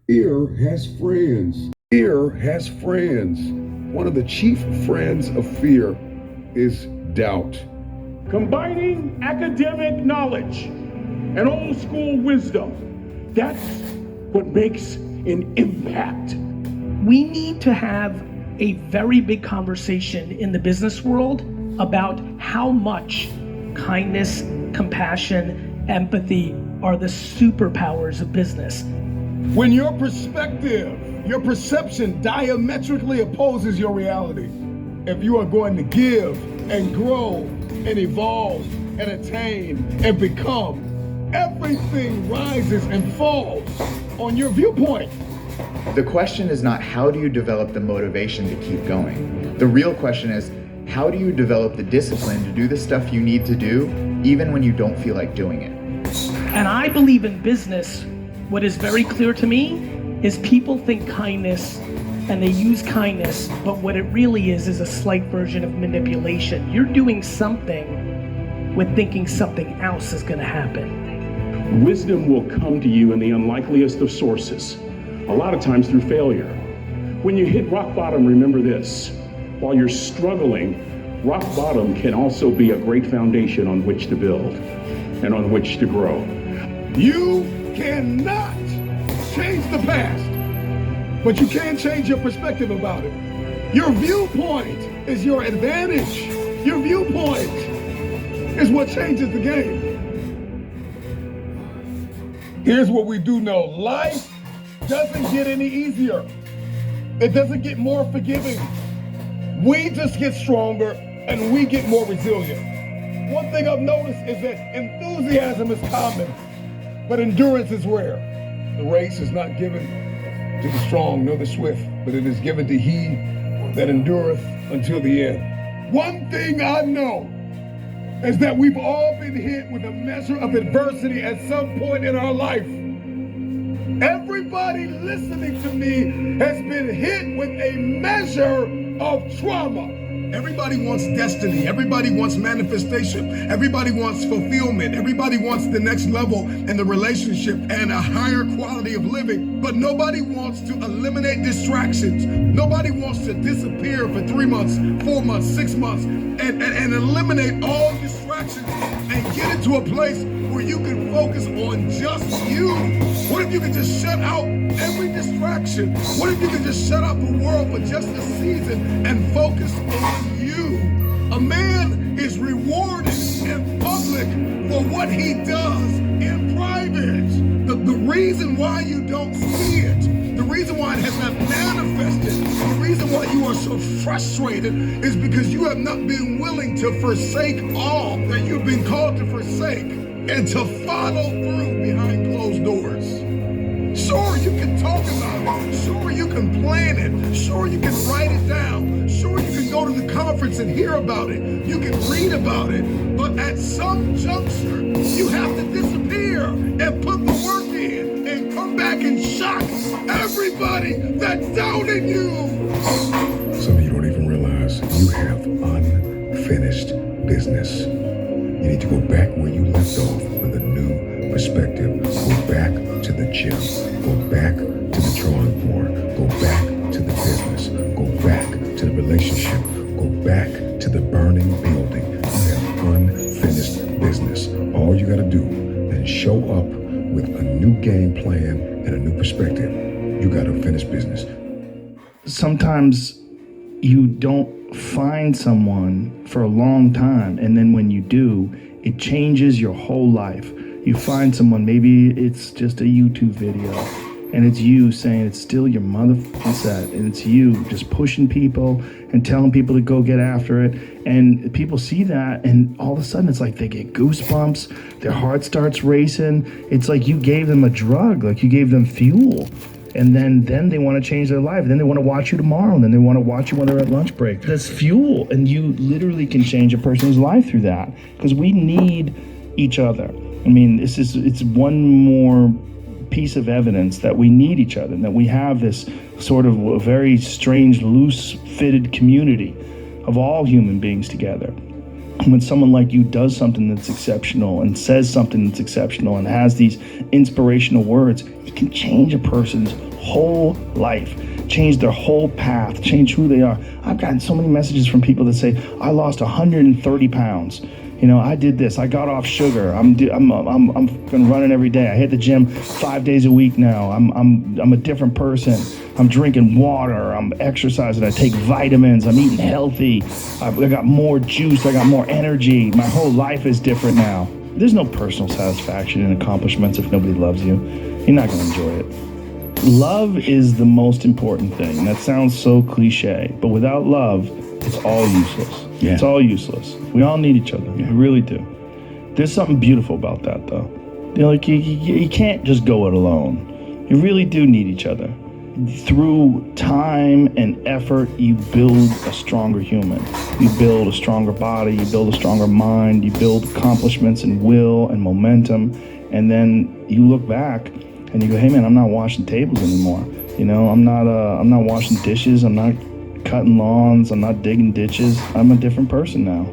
Fear has friends. Fear has friends. One of the chief friends of fear is doubt. Combining academic knowledge and old school wisdom, that's what makes an impact. We need to have a very big conversation in the business world about how much kindness, compassion, empathy are the superpowers of business. When your perspective, your perception diametrically opposes your reality, if you are going to give and grow and evolve and attain and become, everything rises and falls on your viewpoint. The question is not how do you develop the motivation to keep going? The real question is how do you develop the discipline to do the stuff you need to do even when you don't feel like doing it? And I believe in business, what is very clear to me is people think kindness and they use kindness, but what it really is a slight version of manipulation. You're doing something with thinking something else is going to happen. Wisdom will come to you in the unlikeliest of sources, a lot of times through failure. When you hit rock bottom, remember this. While you're struggling, rock bottom can also be a great foundation on which to build and on which to grow. You cannot change the past, but you can change your perspective about it. Your viewpoint is your advantage. Your viewpoint is what changes the game. Here's what we do know. Life doesn't get any easier. It doesn't get more forgiving. We just get stronger and we get more resilient. One thing I've noticed is that enthusiasm is common, but endurance is rare. The race is not given to the strong nor the swift, but it is given to he that endureth until the end. One thing I know is that we've all been hit with a measure of adversity at some point in our life. Everybody listening to me has been hit with a measure of trauma. Everybody wants destiny. Everybody wants manifestation. Everybody wants fulfillment. Everybody wants the next level in the relationship and a higher quality of living. But nobody wants to eliminate distractions. Nobody wants to disappear for 3 months, 4 months, 6 months, and eliminate all distractions and get into a place where you can focus on just you. What if you could just shut out every distraction? What if you could just shut out the world for just a season and focus on you? A man is rewarded in public for what he does in private. The reason why you don't see it, the reason why it has not manifested, the reason why you are so frustrated is because you have not been willing to forsake all that you've been called to forsake and to follow through behind closed doors. Sure, you can talk about it. Sure, you can plan it. Sure, you can write it down. Sure, you can go to the conference and hear about it. You can read about it. But at some juncture, you have to disappear and put the work in and come back and shock everybody that's doubting you. Some of you don't even realize you have unfinished business. You need to go back where you left off with a new perspective. Go back to the gym. Go back to the drawing board. Go back to the business. Go back to the relationship. Go back to the burning building. You have unfinished business. All you got to do is show up with a new game plan and a new perspective. You got to finish business. Sometimes you don't find someone for a long time, and then when you do, it changes your whole life. You find someone, maybe it's just a YouTube video, and it's you saying it's still your motherfucking set, and it's you just pushing people and telling people to go get after it, and people see that, and all of a sudden it's like they get goosebumps, their heart starts racing. It's like you gave them a drug, like you gave them fuel. And then they want to change their life. Then they want to watch you tomorrow. And then they want to watch you when they're at lunch break. That's fuel. And you literally can change a person's life through that. Because we need each other. I mean, it's one more piece of evidence that we need each other. And that we have this sort of a very strange, loose-fitted community of all human beings together. when someone like you does something that's exceptional and says something that's exceptional and has these inspirational words, it can change a person's whole life, change their whole path, change who they are. I've gotten so many messages from people that say, I lost 130 pounds. You know, I did this. I got off sugar. I'm been running every day. I hit the gym 5 days a week now. I'm a different person. I'm drinking water. I'm exercising. I take vitamins. I'm eating healthy. I got more juice. I got more energy. My whole life is different now. There's no personal satisfaction in accomplishments if nobody loves you. You're not going to enjoy it. Love is the most important thing. That sounds so cliche, but without love, it's all useless. Yeah. It's all useless. We all need each other. Yeah. We really do. There's something beautiful about that, though. You know, like you can't just go it alone. You really do need each other. Through time and effort, you build a stronger human. You build a stronger body. You build a stronger mind. You build accomplishments and will and momentum. And then you look back and you go, hey man, I'm not washing tables anymore. You know, I'm not washing dishes. I'm not cutting lawns. I'm not digging ditches. I'm a different person now.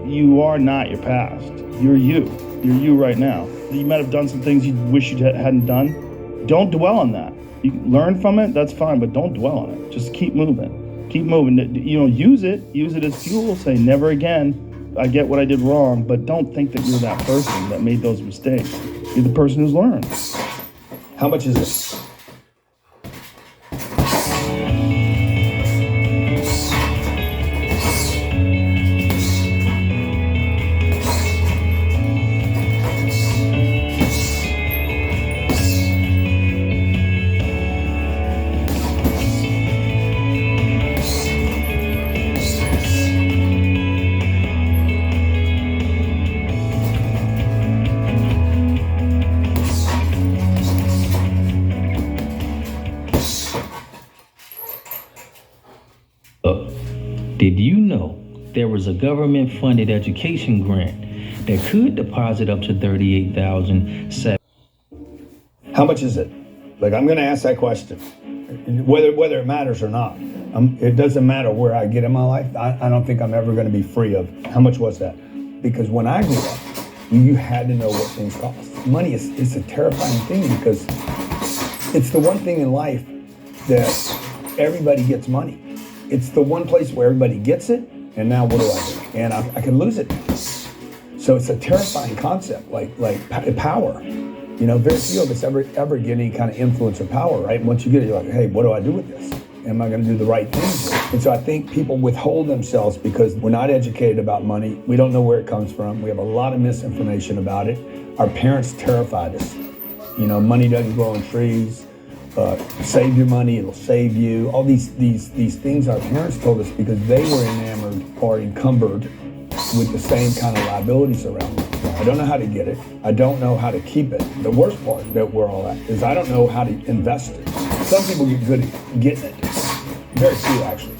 You are not your past. You're you. You're you right now. You might have done some things you wish you hadn't done. Don't dwell on that. You learn from it, that's fine, but don't dwell on it. Just keep moving. Keep moving. You know, use it as fuel. Say, never again. I get what I did wrong, but don't think that you're that person that made those mistakes. You're the person who's learned. How much is it? Did you know there was a government-funded education grant that could deposit up to $38,700? How much is it? Like, I'm going to ask that question, whether it matters or not. It doesn't matter where I get in my life. I don't think I'm ever going to be free of how much was that? Because when I grew up, you had to know what things cost. Money is a terrifying thing because it's the one thing in life that everybody gets money. It's the one place where everybody gets it, and now what do I do? And I can lose it. So it's a terrifying concept, like power. You know, very few of us ever get any kind of influence or power, right? Once you get it, you're like, hey, what do I do with this? Am I going to do the right things? And so I think people withhold themselves because we're not educated about money. We don't know where it comes from. We have a lot of misinformation about it. Our parents terrified us. You know, money doesn't grow on trees. Save your money, it'll save you. All these things our parents told us because they were enamored or encumbered with the same kind of liabilities around them. I don't know how to get it. I don't know how to keep it. The worst part that we're all at is I don't know how to invest it. Some people get good at getting it. Very few, actually.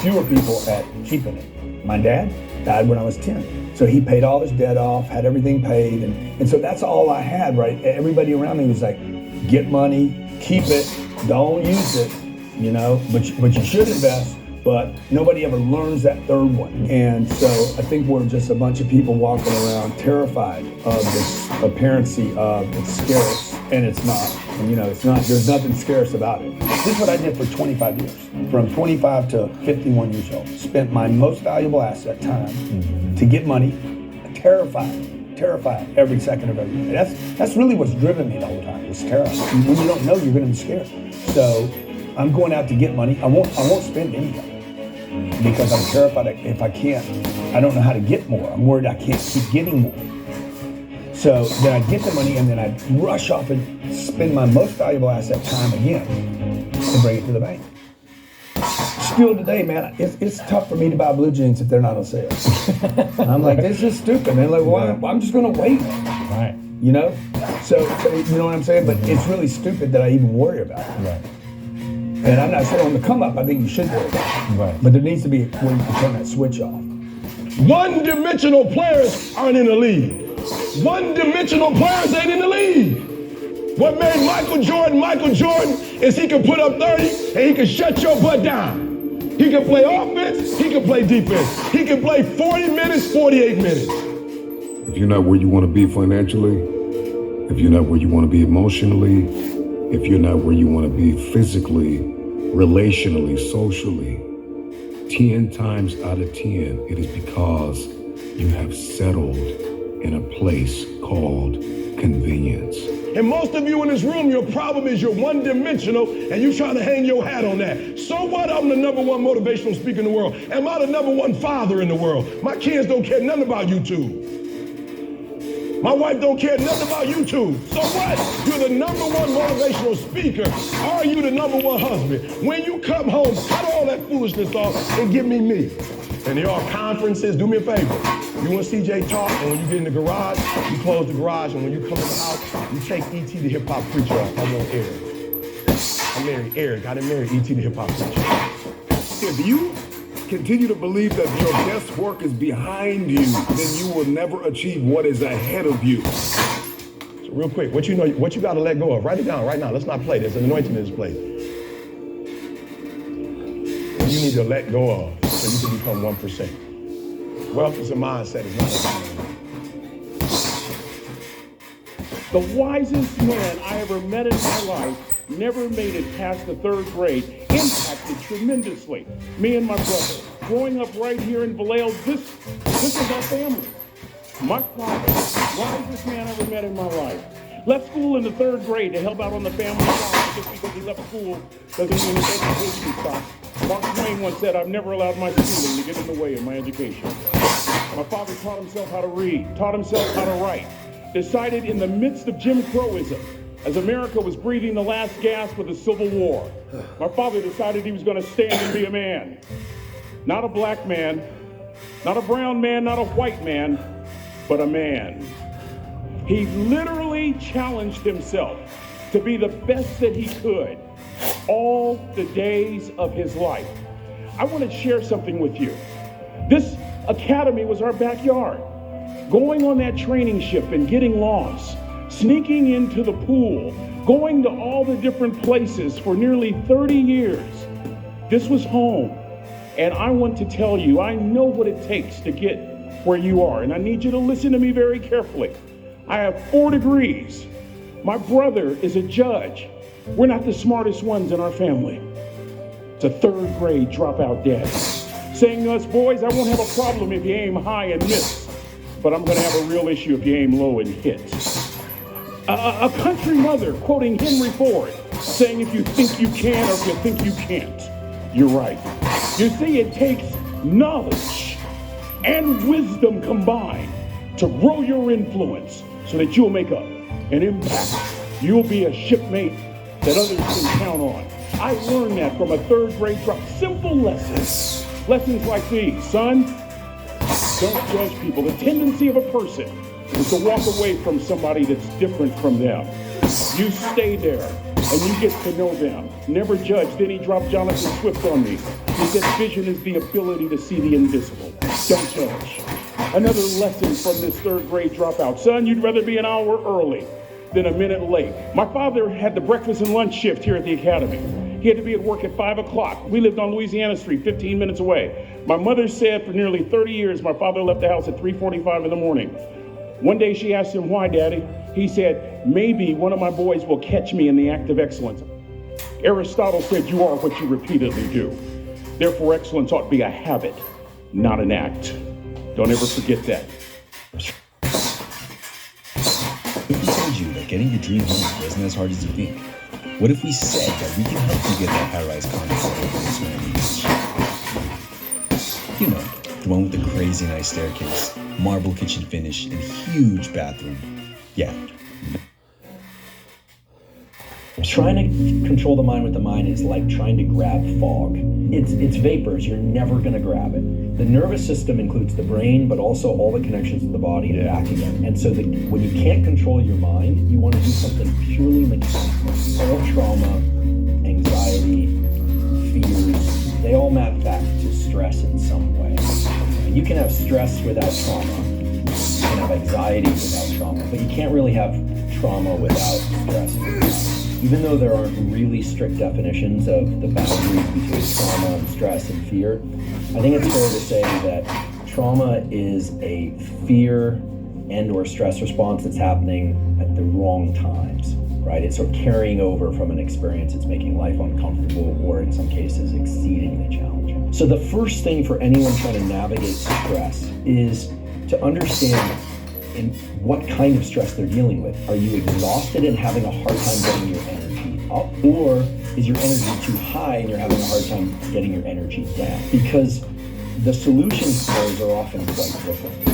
Fewer people at keeping it. My dad died when I was 10. So he paid all his debt off, had everything paid. And so that's all I had, right? Everybody around me was like, get money, keep it, don't use it, you know, but you should invest, but nobody ever learns that third one. And so I think we're just a bunch of people walking around terrified of this apparency of it's scarce, and it's not. And, you know, it's not, there's nothing scarce about it. This is what I did for 25 years, from 25 to 51 years old. Spent my most valuable asset, time, to get money, terrified every second of every day. That's really what's driven me the whole time. It's terrible. When you don't know, you're going to be scared. So I'm going out to get money. I won't spend anything because I'm terrified if I can't. I don't know how to get more. I'm worried I can't keep getting more. So then I get the money and then I rush off and spend my most valuable asset, time, again, and bring it to the bank. Still today, man, it's tough for me to buy blue jeans if they're not on sale. And I'm like, this is stupid. And they're like, well, I'm just going to wait. Right. You know? So, you know what I'm saying? But it's really stupid that I even worry about it. Right. And I'm not saying on the come up, I think you should worry about it. Right. But there needs to be when you can turn that switch off. One-dimensional players aren't in the league. One-dimensional players ain't in the league. What made Michael Jordan is he could put up 30 and he could shut your butt down. He can play offense, he can play defense. He can play 40 minutes, 48 minutes. If you're not where you want to be financially, if you're not where you want to be emotionally, if you're not where you want to be physically, relationally, socially, 10 times out of 10, it is because you have settled in a place called convenience. And most of you in this room, your problem is you're one-dimensional and you trying to hang your hat on that. So what? I'm the #1 motivational speaker in the world. Am I the #1 father in the world? My kids don't care nothing about YouTube. My wife don't care nothing about YouTube. So what? You're the #1 motivational speaker. Are you the #1 husband? When you come home, cut all that foolishness off and give me me. And there are conferences. Do me a favor. You want CJ talk, and when you get in the garage, you close the garage, and when you come in the house, you take E.T. the hip hop preacher off. I want Eric. I married Eric. I didn't marry E.T. the hip hop preacher. If you continue to believe that your best work is behind you, then you will never achieve what is ahead of you. So real quick, what you got to let go of? Write it down right now. Let's not play. There's an anointing in this place. You need to let go of so you can become 1%. Wealth is a mindset. It's not a mindset. The wisest man I ever met in my life never made it past the 3rd grade, impacted tremendously. Me and my brother, growing up right here in Vallejo, this is our family. My father, wisest man I ever met in my life, left school in the 3rd grade to help out on the family farm just because he left school doesn't mean his education stopped. Mark Twain once said, I've never allowed my schooling to get in the way of my education. My father taught himself how to read, taught himself how to write, decided in the midst of Jim Crowism, as America was breathing the last gasp of the Civil War, my father decided he was going to stand and be a man. Not a black man, not a brown man, not a white man, but a man. He literally challenged himself to be the best that he could all the days of his life. I want to share something with you. This academy was our backyard. Going on that training ship and getting lost, sneaking into the pool, going to all the different places for nearly 30 years. This was home. And I want to tell you, I know what it takes to get where you are. And I need you to listen to me very carefully. I have 4 degrees. My brother is a judge. We're not the smartest ones in our family. It's a 3rd grade dropout dad saying to us, boys, I won't have a problem if you aim high and miss, but I'm going to have a real issue if you aim low and hit. A country mother quoting Henry Ford saying, if you think you can or if you think you can't, you're right. You see, it takes knowledge and wisdom combined to grow your influence so that you'll make an impact. You'll be a shipmate that others can count on. I learned that from a 3rd grade drop. Simple lessons. Lessons like these. Son, don't judge people. The tendency of a person is to walk away from somebody that's different from them. You stay there and you get to know them. Never judge. Then he dropped Jonathan Swift on me. He said vision is the ability to see the invisible. Don't judge. Another lesson from this 3rd grade dropout. Son, you'd rather be an hour early than a minute late. My father had the breakfast and lunch shift here at the academy. He had to be at work at 5 o'clock. We lived on Louisiana Street, 15 minutes away. My mother said for nearly 30 years, my father left the house at 3:45 in the morning. One day she asked him, why, Daddy? He said, maybe one of my boys will catch me in the act of excellence. Aristotle said, you are what you repeatedly do. Therefore, excellence ought to be a habit, not an act. Don't ever forget that. What if we told you that getting your dream home wasn't as hard as you think? What if we said that we can help you get that high-rise condo in you know, the one with the crazy nice staircase, marble kitchen finish, and huge bathroom. Yeah. Trying to control the mind with the mind is like trying to grab fog. It's vapors. You're never going to grab it. The nervous system includes the brain, but also all the connections to the body to act again. And so when you can't control your mind, you want to do something purely mechanical. All trauma, anxiety, fears, they all map back to stress in some way. And you can have stress without trauma. You can have anxiety without trauma, but you can't really have trauma without stress. even though there aren't really strict definitions of the boundaries between trauma and stress and fear, I think it's fair to say that trauma is a fear and or stress response that's happening at the wrong times, right? It's sort of carrying over from an experience that's making life uncomfortable or in some cases exceedingly challenging. So the first thing for anyone trying to navigate stress is to understand in what kind of stress they're dealing with. Are you exhausted and having a hard time getting your energy up? Or is your energy too high and you're having a hard time getting your energy down? Because the solutions to those are often quite different.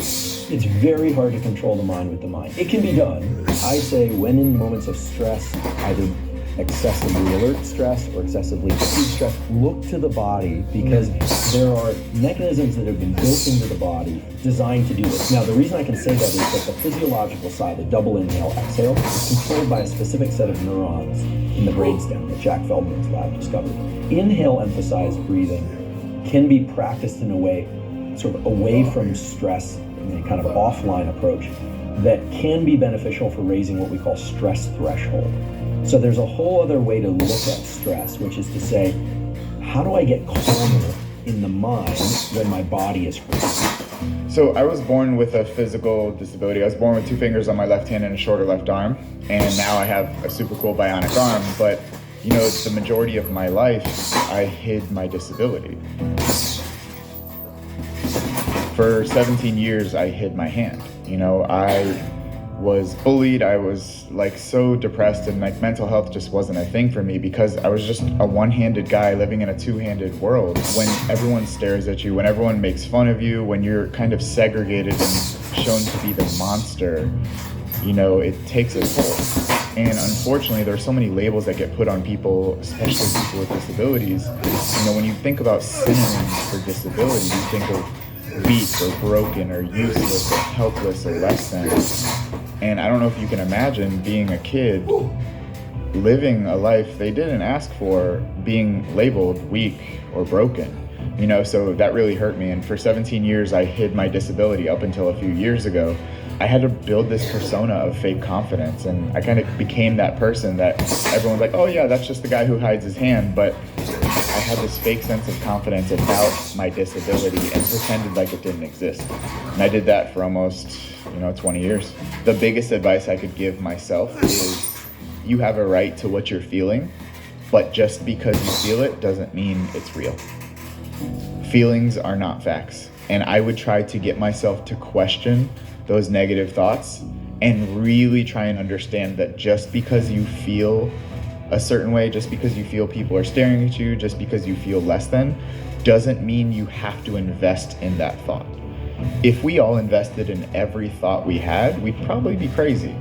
It's very hard to control the mind with the mind. It can be done. I say when in moments of stress, either excessively alert stress or excessively fatigued stress, look to the body, because there are mechanisms that have been built into the body designed to do this. Now, the reason I can say that is that the physiological side, the double inhale, exhale, is controlled by a specific set of neurons in the brainstem that Jack Feldman's lab discovered. Inhale emphasized breathing can be practiced in a way sort of away from stress, in a kind of offline approach that can be beneficial for raising what we call stress threshold. So there's a whole other way to look at stress, which is to say, how do I get calmer in the mind when my body is hurting? So I was born with a physical disability. I was born with 2 fingers on my left hand and a shorter left arm. And now I have a super cool bionic arm. But, you know, the majority of my life, I hid my disability. For 17 years, I hid my hand. You know, I was bullied. I was like so depressed, and like mental health just wasn't a thing for me because I was just a one-handed guy living in a two-handed world. When everyone stares at you, when everyone makes fun of you, when you're kind of segregated and shown to be the monster, you know, it takes a toll. And unfortunately, there are so many labels that get put on people, especially people with disabilities. You know, when you think about synonyms for disability, you think of weak or broken or useless or helpless or less than. And I don't know if you can imagine being a kid living a life they didn't ask for, being labeled weak or broken. You know, so that really hurt me. And for 17 years, I hid my disability up until a few years ago. I had to build this persona of fake confidence, and I kind of became that person that everyone's like, oh yeah, that's just the guy who hides his hand. But I had this fake sense of confidence about my disability and pretended like it didn't exist. And I did that for almost, 20 years. The biggest advice I could give myself is you have a right to what you're feeling, but just because you feel it doesn't mean it's real. Feelings are not facts. And I would try to get myself to question those negative thoughts and really try and understand that just because you feel a certain way, just because you feel people are staring at you, just because you feel less than, doesn't mean you have to invest in that thought. If we all invested in every thought we had, we'd probably be crazy,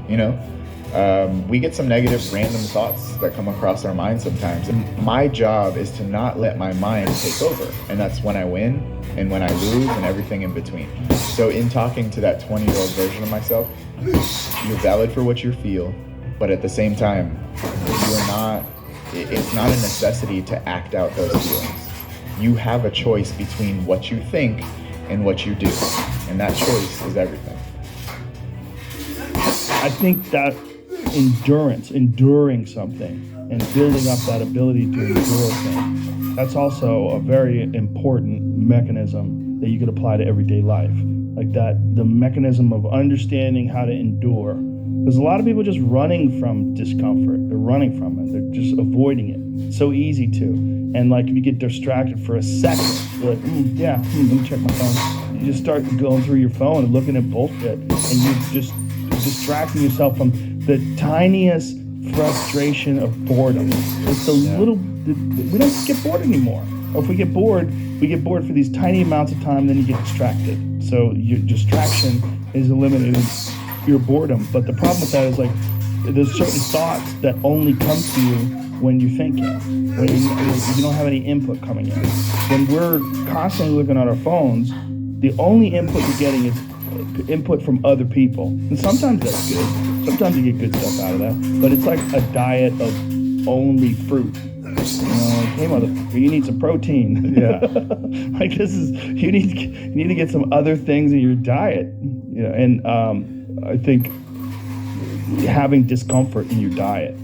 We get some negative random thoughts that come across our mind sometimes. And my job is to not let my mind take over. And that's when I win and when I lose and everything in between. So in talking to that 20-year-old version of myself, you're valid for what you feel, but at the same time, it's not a necessity to act out those feelings. You have a choice between what you think and what you do. And that choice is everything. I think that enduring something and building up that ability to endure things, that's also a very important mechanism that you could apply to everyday life. Like that, the mechanism of understanding how to endure. There's a lot of people just running from discomfort. They're running from it. They're just avoiding it. It's so easy to. And like if you get distracted for a second, you're like, let me check my phone. You just start going through your phone and looking at bullshit, and you're just distracting yourself from the tiniest frustration of boredom. It's we don't get bored anymore. Or if we get bored for these tiny amounts of time, then you get distracted. So your distraction is eliminating your boredom. But the problem with that is like there's certain thoughts that only come to you when you're thinking, when you don't have any input coming in. When we're constantly looking at our phones, the only input you're getting is input from other people. And sometimes that's good. Sometimes you get good stuff out of that. But it's like a diet of only fruit. Hey motherfucker, you need some protein. Yeah. Like you need to get some other things in your diet. And I think having discomfort in your diet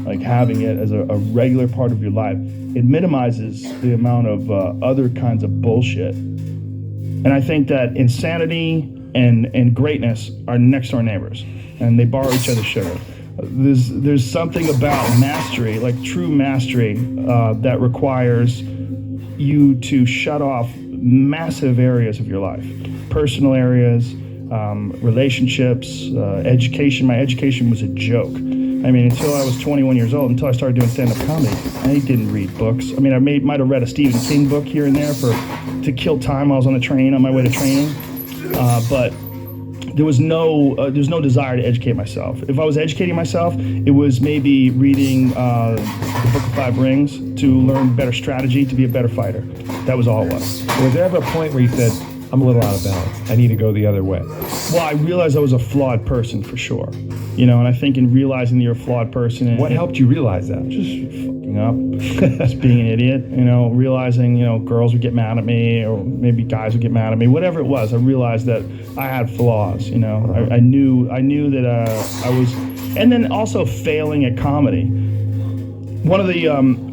like having it as a regular part of your life, it minimizes the amount of other kinds of bullshit. And I think that insanity and greatness are next door neighbors, and they borrow each other's sugar. There's something about mastery, like true mastery, that requires you to shut off massive areas of your life, personal areas, relationships, education. My education was a joke. I mean, until I was 21 years old, until I started doing stand-up comedy, I didn't read books. I mean, I might have read a Stephen King book here and there to kill time while I was on the train on my way to training, but there was no desire to educate myself. If I was educating myself, it was maybe reading the Book of Five Rings to learn better strategy, to be a better fighter. That was all it was. Was there ever a point where you said, I'm a little out of balance, I need to go the other way? Well, I realized I was a flawed person for sure. You know, and I think in realizing that you're a flawed person... What helped you realize that? Just fucking up, just being an idiot, you know, realizing, you know, girls would get mad at me, or maybe guys would get mad at me, whatever it was. I realized that I had flaws, you know. I knew that I was... And then also failing at comedy. One of the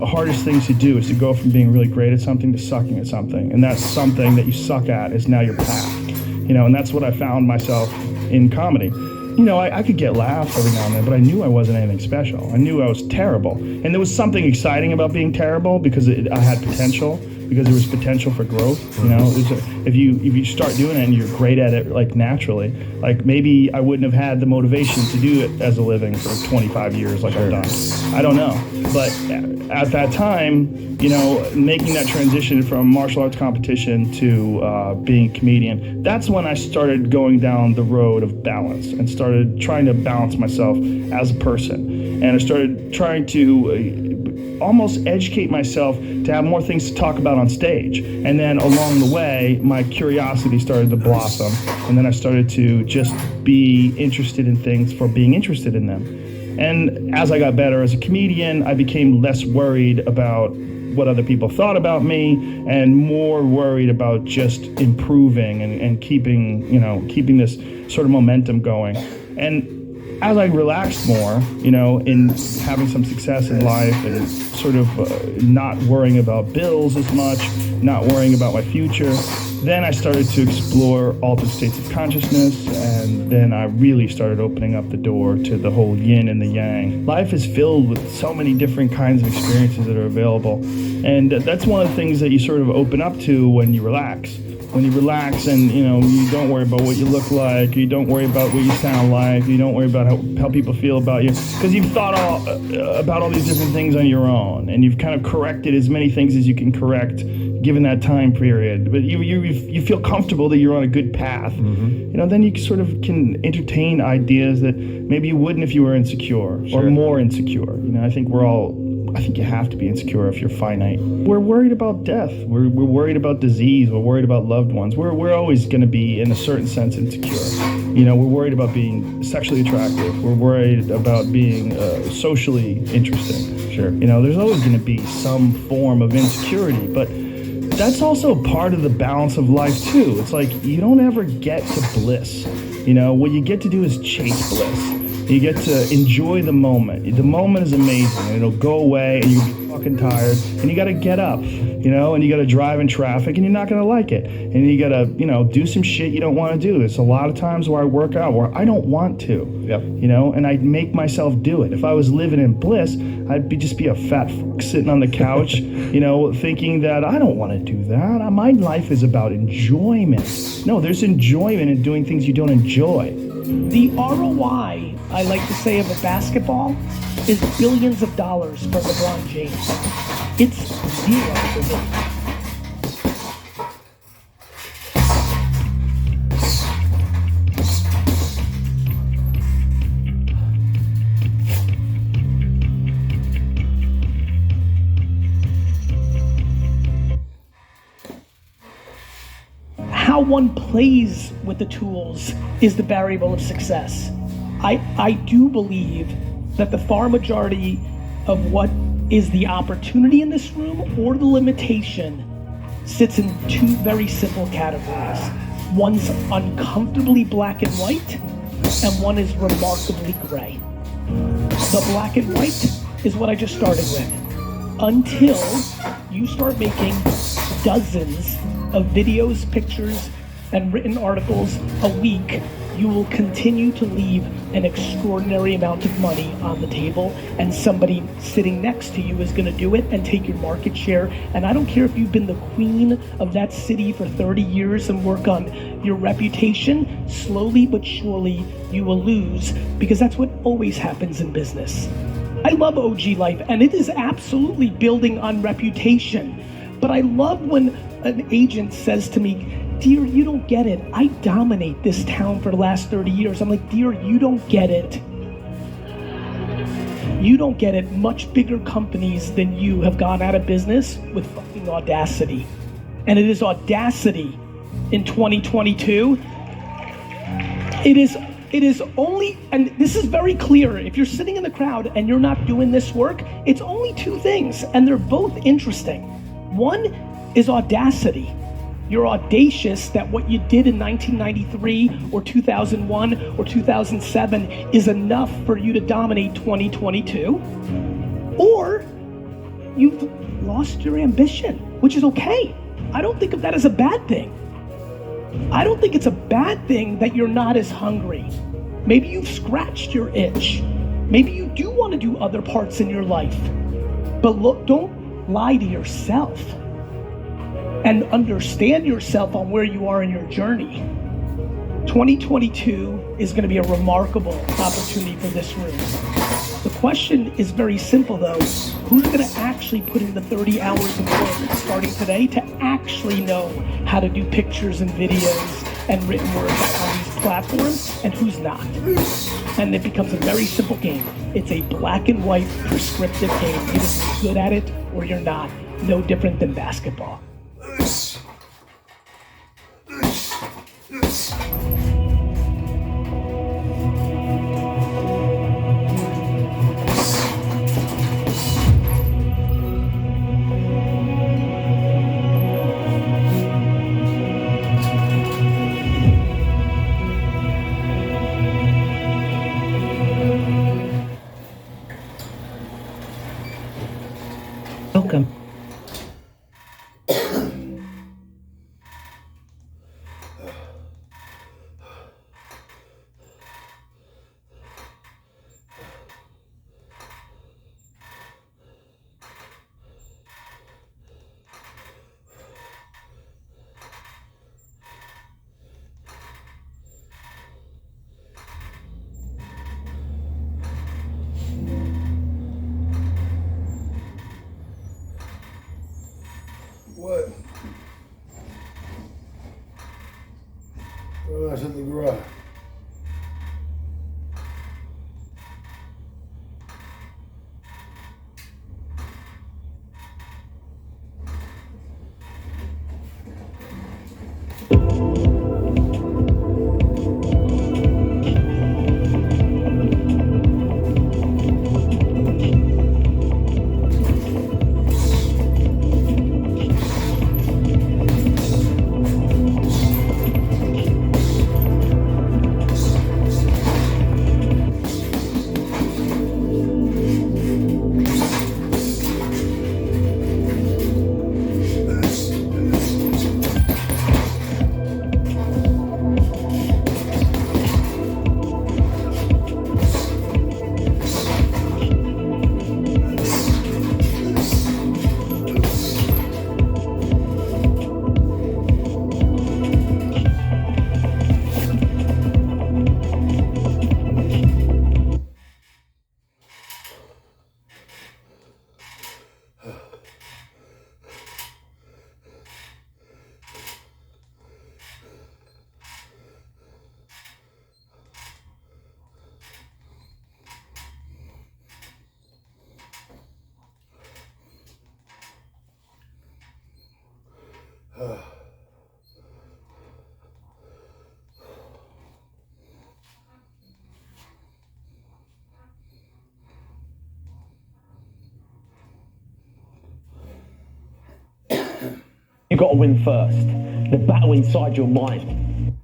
hardest things to do is to go from being really great at something to sucking at something. And that's something that you suck at is now your path. You know, and that's what I found myself in comedy. You know, I could get laughs every now and then, but I knew I wasn't anything special. I knew I was terrible. And there was something exciting about being terrible because I had potential, because there was potential for growth. You know, if you start doing it and you're great at it, like naturally, like maybe I wouldn't have had the motivation to do it as a living for 25 years like I've done. I don't know. But at that time, you know, making that transition from martial arts competition to being a comedian, that's when I started going down the road of balance and started trying to balance myself as a person. And I started trying to almost educate myself to have more things to talk about on stage. And then along the way, my curiosity started to blossom. And then I started to just be interested in things for being interested in them. And as I got better as a comedian, I became less worried about what other people thought about me and more worried about just improving and keeping this sort of momentum going. And as I relaxed more, you know, in having some success in life and sort of not worrying about bills as much, not worrying about my future, then I started to explore altered states of consciousness, and then I really started opening up the door to the whole yin and the yang. Life is filled with so many different kinds of experiences that are available, and that's one of the things that you sort of open up to when you relax. When you relax and, you know, you don't worry about what you look like, you don't worry about what you sound like, you don't worry about how people feel about you, because you've thought about all these different things on your own, and you've kind of corrected as many things as you can correct given that time period. But you feel comfortable that you're on a good path. Mm-hmm. You know, then you sort of can entertain ideas that maybe you wouldn't if you were insecure or more insecure. You know, I think you have to be insecure if you're finite. We're worried about death. We're worried about disease. We're worried about loved ones. We're always going to be, in a certain sense, insecure. You know, we're worried about being sexually attractive. We're worried about being socially interesting. Sure. You know, there's always going to be some form of insecurity, but that's also part of the balance of life too. It's like you don't ever get to bliss. You know, what you get to do is chase bliss. You get to enjoy the moment. The moment is amazing, and it'll go away, and you'll be fucking tired, and you got to get up, you know, and you got to drive in traffic, and you're not going to like it, and you got to, you know, do some shit you don't want to do. There's a lot of times where I work out where I don't want to, you know, and I make myself do it. If I was living in bliss, I'd just be a fat fuck sitting on the couch, you know, thinking that I don't want to do that. My life is about enjoyment. No, there's enjoyment in doing things you don't enjoy. The ROI, I like to say, of a basketball is billions of dollars for LeBron James. It's zero for me. How one plays with the tools is the variable of success. I do believe that the far majority of what is the opportunity in this room or the limitation sits in two very simple categories. One's uncomfortably black and white, and one is remarkably gray. The black and white is what I just started with. Until you start making dozens of videos, pictures, and written articles a week, you will continue to leave an extraordinary amount of money on the table, and somebody sitting next to you is going to do it and take your market share. And I don't care if you've been the queen of that city for 30 years and work on your reputation, slowly but surely you will lose, because that's what always happens in business. I love OG life, and it is absolutely building on reputation. But I love when an agent says to me, "Dear, you don't get it. I dominate this town for the last 30 years. I'm like, "Dear, you don't get it. You don't get it. Much bigger companies than you have gone out of business with fucking audacity." And it is audacity in 2022. It is only, and this is very clear, if you're sitting in the crowd and you're not doing this work, it's only two things, and they're both interesting. One is audacity. You're audacious that what you did in 1993 or 2001 or 2007 is enough for you to dominate 2022. Or you've lost your ambition, which is okay. I don't think of that as a bad thing. I don't think it's a bad thing that you're not as hungry. Maybe you've scratched your itch. Maybe you do want to do other parts in your life. But look, don't lie to yourself. And understand yourself on where you are in your journey. 2022 is going to be a remarkable opportunity for this room. The question is very simple though. Who's going to actually put in the 30 hours of work starting today to actually know how to do pictures and videos and written work on these platforms, and who's not? And it becomes a very simple game. It's a black and white prescriptive game. You're either good at it or you're not. No different than basketball. Welcome. What? Well, that's in the garage. You've got to win first. The battle inside your mind.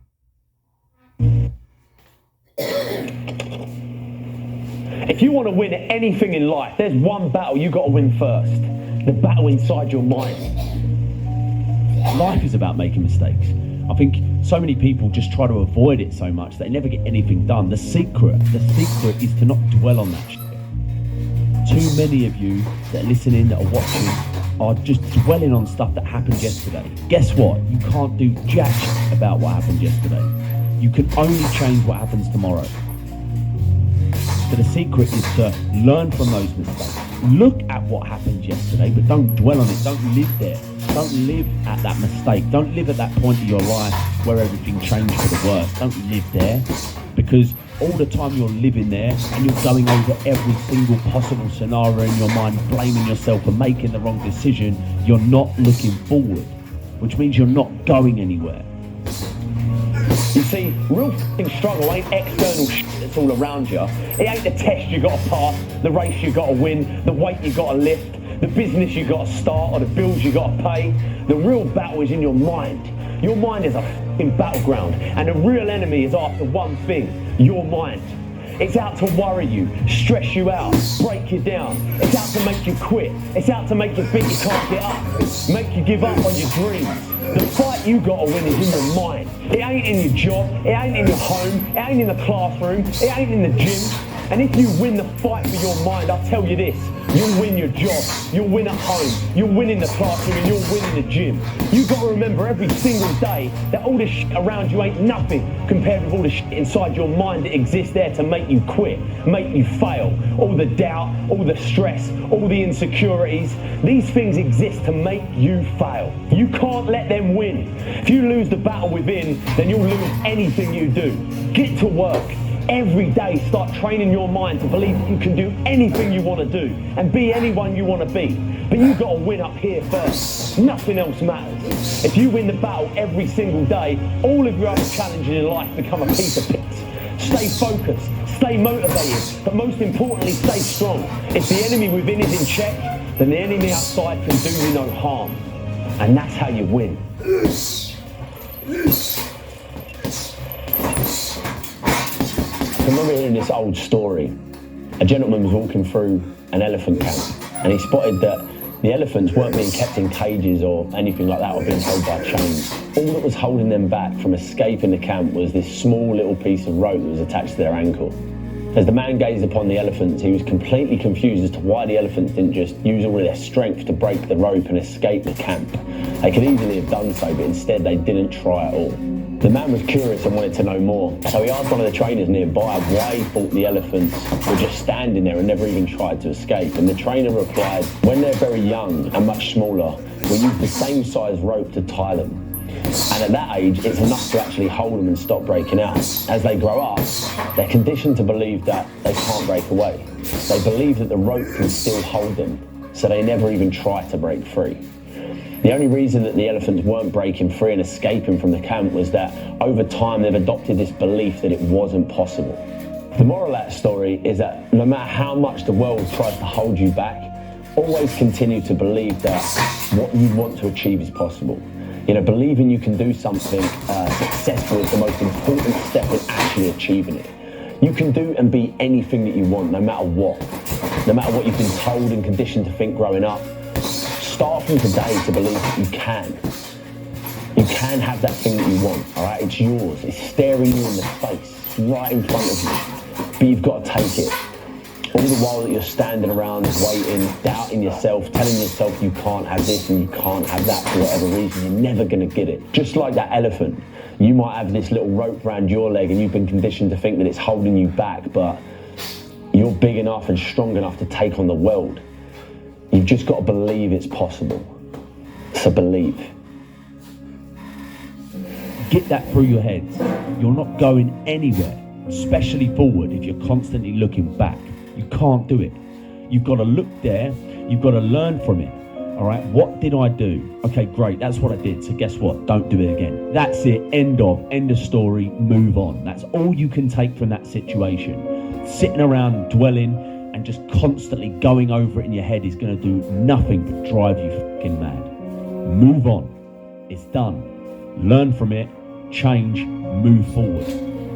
If you want to win at anything in life, there's one battle you got to win first. The battle inside your mind. Life is about making mistakes. I think so many people just try to avoid it so much that they never get anything done. The secret is to not dwell on that shit. Too many of you that are listening, that are watching, are just dwelling on stuff that happened yesterday. Guess what? You can't do jack shit about what happened yesterday. You can only change what happens tomorrow. So the secret is to learn from those mistakes. Look at what happened yesterday, but don't dwell on it. Don't live there. Don't live at that mistake. Don't live at that point of your life where everything changed for the worse. Don't live there, because all the time you're living there and you're going over every single possible scenario in your mind, blaming yourself for making the wrong decision, you're not looking forward, which means you're not going anywhere. You see, real f***ing struggle ain't external shit that's all around you. It ain't the test you got to pass, the race you got to win, the weight you got to lift, the business you got to start, or the bills you got to pay. The real battle is in your mind. Your mind is a f***ing battleground, and the real enemy is after one thing: your mind. It's out to worry you, stress you out, break you down. It's out to make you quit. It's out to make you think you can't get up, make you give up on your dreams. The fight you gotta win is in your mind. It ain't in your job, it ain't in your home, it ain't in the classroom, it ain't in the gym. And if you win the fight for your mind, I'll tell you this: you'll win your job, you'll win at home, you'll win in the classroom, and you'll win in the gym. You got to remember every single day that all this shit around you ain't nothing compared with all the shit inside your mind that exists there to make you quit, make you fail. All the doubt, all the stress, all the insecurities, these things exist to make you fail. You can't let them win. If you lose the battle within, then you'll lose anything you do. Get to work. Every day start training your mind to believe that you can do anything you want to do and be anyone you want to be. But you've got to win up here first. Nothing else matters. If you win the battle every single day, all of your other challenges in life become a piece of piss. Stay focused, stay motivated, but most importantly, stay strong. If the enemy within is in check, then the enemy outside can do you no harm. And that's how you win. I remember hearing this old story. A gentleman was walking through an elephant camp, and he spotted that the elephants weren't being kept in cages or anything like that, or being held by chains. All that was holding them back from escaping the camp was this small little piece of rope that was attached to their ankle. As the man gazed upon the elephants, he was completely confused as to why the elephants didn't just use all of their strength to break the rope and escape the camp. They could easily have done so, but instead they didn't try at all. The man was curious and wanted to know more, so he asked one of the trainers nearby why he thought the elephants were just standing there and never even tried to escape. And the trainer replied, when they're very young and much smaller, we use the same size rope to tie them. And at that age, it's enough to actually hold them and stop breaking out. As they grow up, they're conditioned to believe that they can't break away. They believe that the rope can still hold them, so they never even try to break free. The only reason that the elephants weren't breaking free and escaping from the camp was that over time they've adopted this belief that it wasn't possible. The moral of that story is that no matter how much the world tries to hold you back, always continue to believe that what you want to achieve is possible. You know, believing you can do something successful is the most important step in actually achieving it. You can do and be anything that you want, no matter what. No matter what you've been told and conditioned to think growing up. Start from today to believe that you can. You can have that thing that you want, all right? It's yours. It's staring you in the face. It's right in front of you. But you've got to take it. All the while that you're standing around waiting, doubting yourself, telling yourself you can't have this and you can't have that for whatever reason, you're never going to get it. Just like that elephant, you might have this little rope around your leg and you've been conditioned to think that it's holding you back, but you're big enough and strong enough to take on the world. You've just got to believe it's possible. So believe. Get that through your head. You're not going anywhere, especially forward, if you're constantly looking back. You can't do it. You've got to look there. You've got to learn from it. All right, what did I do? Okay, great, that's what I did. So guess what? Don't do it again. That's it, end of story, move on. That's all you can take from that situation. Sitting around dwelling and just constantly going over it in your head is going to do nothing but drive you fucking mad. Move on. It's done. Learn from it, change, move forward.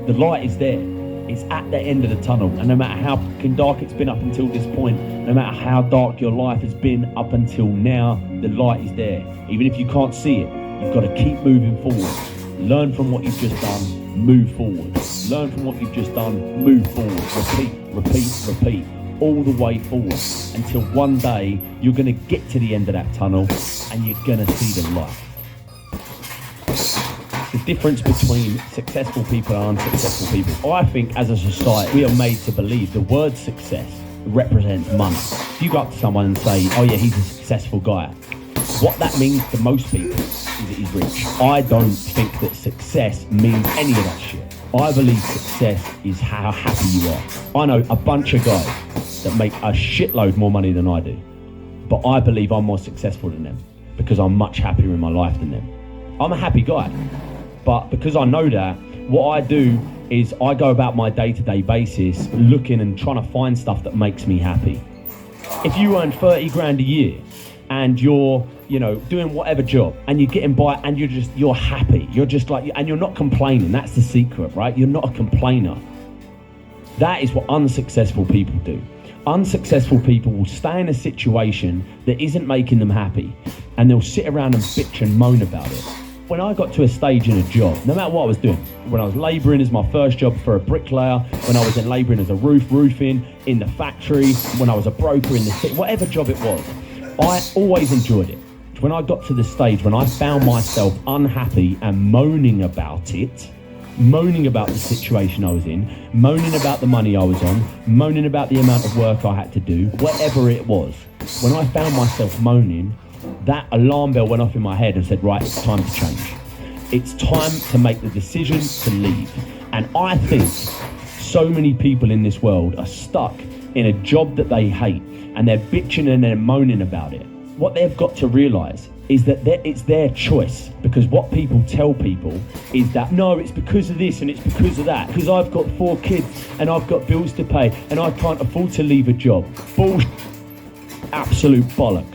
The light is there. It's at the end of the tunnel, and no matter how fucking dark it's been up until this point, no matter how dark your life has been up until now, the light is there. Even if you can't see it, you've got to keep moving forward. Learn from what you've just done, move forward. Learn from what you've just done, move forward. Repeat, repeat, repeat, all the way forward until one day you're going to get to the end of that tunnel and you're going to see the light. The difference between successful people and unsuccessful people. I think as a society, we are made to believe the word success represents money. If you go up to someone and say, oh yeah, he's a successful guy, what that means to most people is that he's rich. I don't think that success means any of that shit. I believe success is how happy you are. I know a bunch of guys that make a shitload more money than I do, but I believe I'm more successful than them because I'm much happier in my life than them. I'm a happy guy. But because I know that, what I do is I go about my day-to-day basis looking and trying to find stuff that makes me happy. If you earn 30 grand a year and you're, doing whatever job and you're getting by and you're happy, you're just like, and you're not complaining, that's the secret, right? You're not a complainer. That is what unsuccessful people do. Unsuccessful people will stay in a situation that isn't making them happy and they'll sit around and bitch and moan about it. When I got to a stage in a job, no matter what I was doing, when I was labouring as my first job for a bricklayer, when I was in labouring as a roofing, in the factory, when I was a broker in the city, whatever job it was, I always enjoyed it. When I got to the stage when I found myself unhappy and moaning about it, moaning about the situation I was in, moaning about the money I was on, moaning about the amount of work I had to do, whatever it was, when I found myself moaning, that alarm bell went off in my head and said, right, it's time to change. It's time to make the decision to leave. And I think so many people in this world are stuck in a job that they hate and they're bitching and they're moaning about it. What they've got to realise is that it's their choice, because what people tell people is that, no, it's because of this and it's because of that, because I've got 4 kids and I've got bills to pay and I can't afford to leave a job. Bullshit. Absolute bollocks.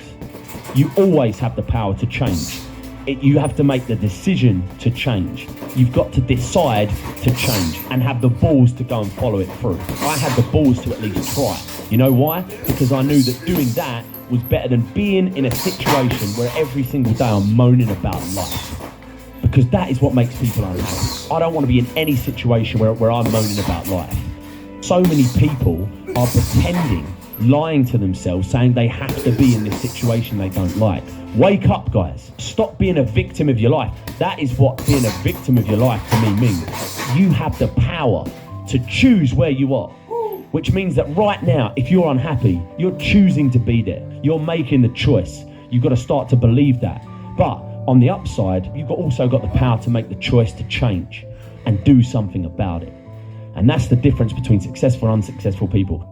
You always have the power to change. You have to make the decision to change. You've got to decide to change and have the balls to go and follow it through. I had the balls to at least try. You know why? Because I knew that doing that was better than being in a situation where every single day I'm moaning about life. Because that is what makes people unhappy. I don't want to be in any situation where I'm moaning about life. So many people are pretending, lying to themselves, saying they have to be in this situation they don't like. Wake up, guys. Stop being a victim of your life. That is what being a victim of your life to me means. You have the power to choose where you are, which means that right now, if you're unhappy, you're choosing to be there. You're making the choice. You've got to start to believe that. But on the upside, you've also got the power to make the choice to change and do something about it. And that's the difference between successful and unsuccessful people.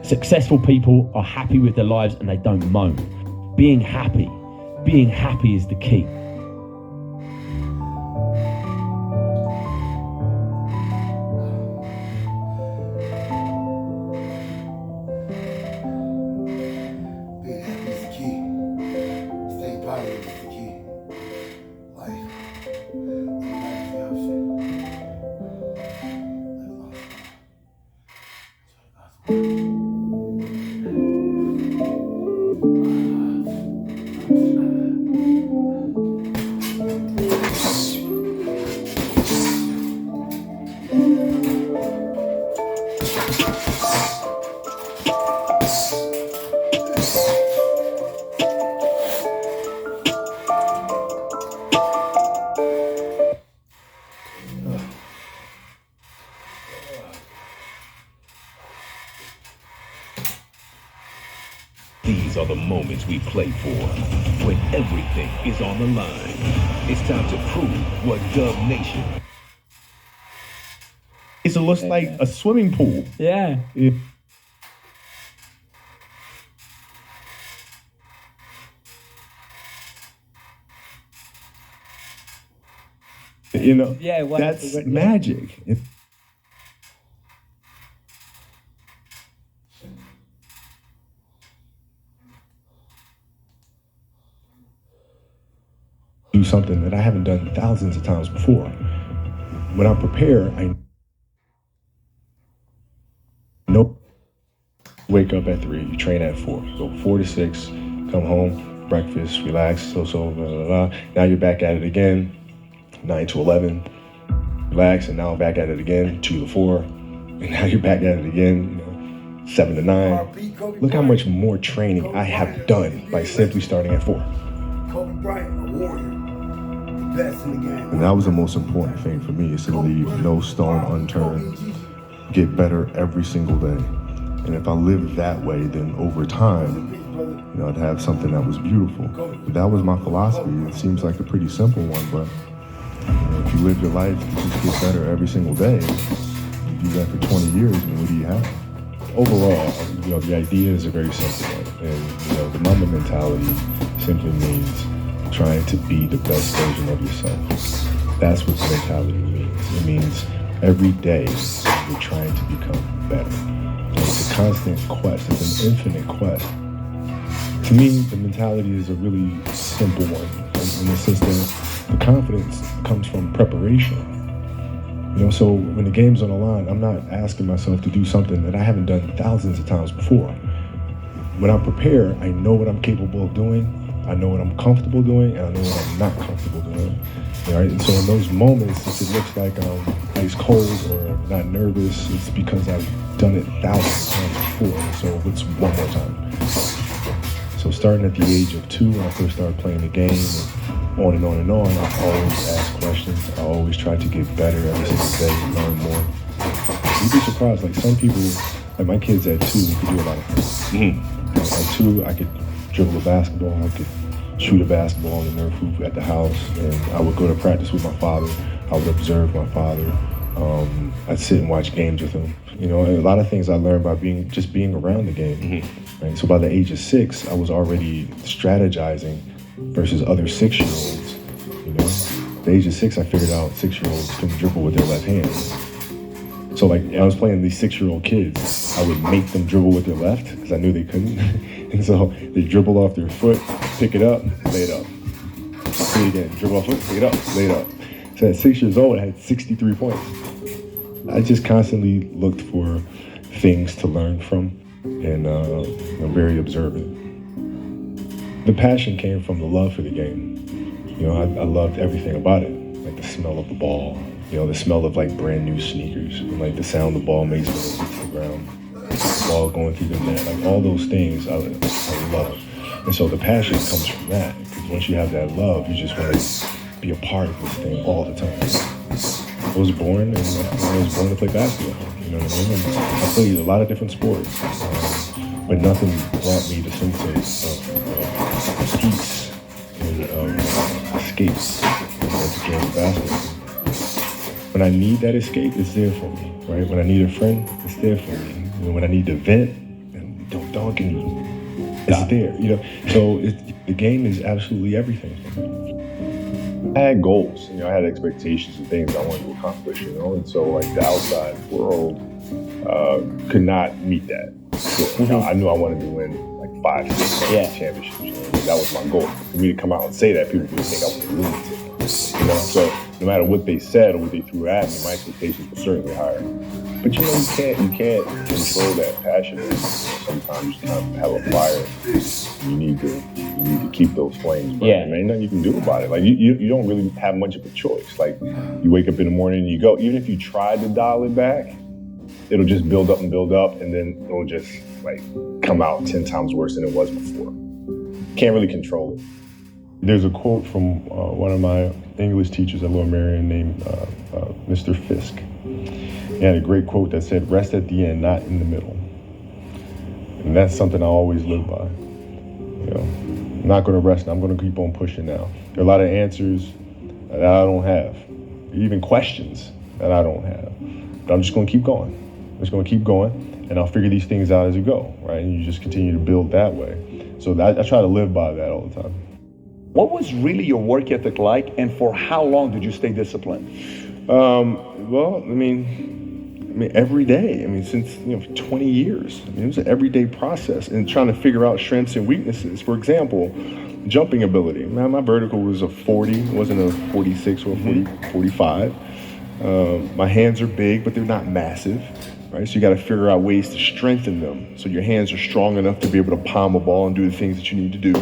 Successful people are happy with their lives and they don't moan. Being happy is the key. Being happy is the key. Staying positive is the key. Life. These are the moments we play for, when everything is on the line. It's time to prove what Dub Nation. It looks like a swimming pool. Yeah. You know, yeah, that's magic. Do something that I haven't done thousands of times before. When I prepare, wake up at 3, you train at 4. So 4 to 6, come home, breakfast, relax, blah, blah, blah. Now you're back at it again, 9 to 11, relax, and now back at it again, 2 to 4, and now you're back at it again, 7 to 9. Look how much more training I have done by simply starting at 4. Kobe Bryant, a warrior, the best in the game. And that was the most important thing for me, is to leave no stone unturned, get better every single day. And if I lived that way, then over time, I'd have something that was beautiful. But that was my philosophy. It seems like a pretty simple one, but if you live your life to just get better every single day, you do that for 20 years, and what do you have? Overall, the ideas are very simple, and the Mamba mentality simply means trying to be the best version of yourself. That's what the mentality means. It means every day you're trying to become better. And it's a constant quest. It's an infinite quest. To me, the mentality is a really simple one, in the sense that the confidence comes from preparation. So when the game's on the line, I'm not asking myself to do something that I haven't done thousands of times before. When I'm prepared, I know what I'm capable of doing, I know what I'm comfortable doing, and I know what I'm not comfortable doing. Right? And so in those moments, if it looks like I'm ice cold or not nervous, it's because I've done it thousands of times before. So it's one more time. So starting at the age of 2, when I first started playing the game, on and on and on, I always ask questions. I always try to get better every single day and learn more. You'd be surprised, like some people, like my kids at 2 could do a lot of things. At 2, I could dribble a basketball, I could shoot a basketball on the Nerf hoop at the house, and I would go to practice with my father. I would observe my father. I'd sit and watch games with him. A lot of things I learned by being around the game. Right? So by the age of 6, I was already strategizing versus other 6-year-olds. At the age of 6, I figured out 6-year-olds couldn't dribble with their left hand. So like I was playing these 6-year-old kids, I would make them dribble with their left because I knew they couldn't. And so they dribble off their foot, pick it up, lay it up. Do it again, dribble off foot, pick it up, lay it up. So at 6 years old, I had 63 points. I just constantly looked for things to learn from, and I'm very observant. The passion came from the love for the game. I loved everything about it, like the smell of the ball, the smell of like brand new sneakers, and like the sound the ball makes when it hits the ground, the ball going through the net, like all those things I love. And so the passion comes from that, because once you have that love, you just want to be a part of this thing all the time. I was born to play basketball, you know what I mean? And I played a lot of different sports, but nothing brought me the sense of peace and escape as a game of basketball. When I need that escape, it's there for me, right? When I need a friend, it's there for me. When I need to vent, and don't dunk and it's there, So the game is absolutely everything for me. I had goals, I had expectations and things I wanted to accomplish, and so like the outside world could not meet that. So, I knew I wanted to win like 5, 6 championships. That was my goal. For me to come out and say that, people would think I was a lunatic. So no matter what they said or what they threw at me, my expectations were certainly higher. But you can't control that passion. Sometimes you kind of have a fire. You need to keep those flames burning. Yeah. Ain't nothing you can do about it. Like you don't really have much of a choice. Like you wake up in the morning and you go. Even if you try to dial it back, it'll just build up, and then it'll just like come out 10 times worse than it was before. Can't really control it. There's a quote from one of my English teachers at Lower Merion named Mr. Fisk. He had a great quote that said, "Rest at the end, not in the middle." And that's something I always live by. I'm not going to rest. I'm going to keep on pushing now. There are a lot of answers that I don't have, even questions that I don't have. But I'm just going to keep going. I'm just going to keep going, and I'll figure these things out as you go, right? And you just continue to build that way. So I try to live by that all the time. What was really your work ethic like, and for how long did you stay disciplined? Well, I mean, every day. Since 20 years. It was an everyday process, and trying to figure out strengths and weaknesses. For example, jumping ability. My vertical was a 40. It wasn't a 46 or a 45. My hands are big, but they're not massive, right? So you got to figure out ways to strengthen them so your hands are strong enough to be able to palm a ball and do the things that you need to do.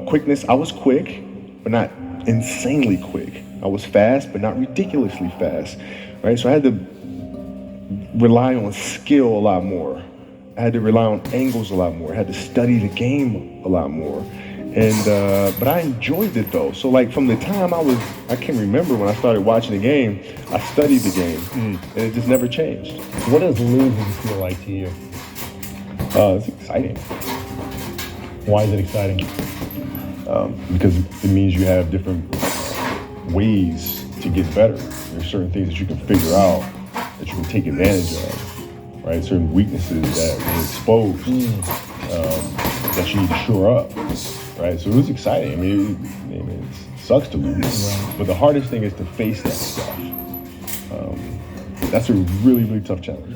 Quickness, I was quick, but not insanely quick. I was fast, but not ridiculously fast, right? So I had to rely on skill a lot more. I had to rely on angles a lot more. I had to study the game a lot more. And but I enjoyed it though. So like from the time I can remember when I started watching the game, I studied the game, and it just never changed. What does losing feel like to you? It's exciting. Why is it exciting? Because it means you have different ways to get better. There's certain things that you can figure out that you can take advantage of, right? Certain weaknesses that were exposed that you need to shore up. Right, so it was exciting. I mean, it sucks to lose, but the hardest thing is to face that stuff. That's a really, really tough challenge.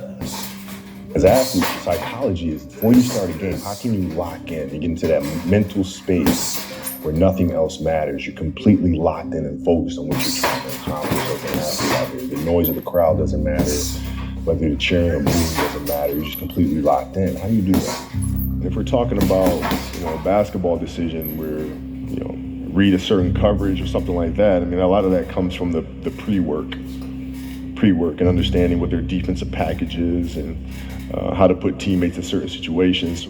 As athletes, psychology is before you start a game, how can you lock in and get into that mental space where nothing else matters? You're completely locked in and focused on what you're trying to accomplish as an athlete out there. The noise of the crowd doesn't matter, whether you're cheering or booing doesn't matter. You're just completely locked in. How do you do that? If we're talking about, a basketball decision where, read a certain coverage or something like that, I mean, a lot of that comes from the pre-work and understanding what their defensive package is and how to put teammates in certain situations.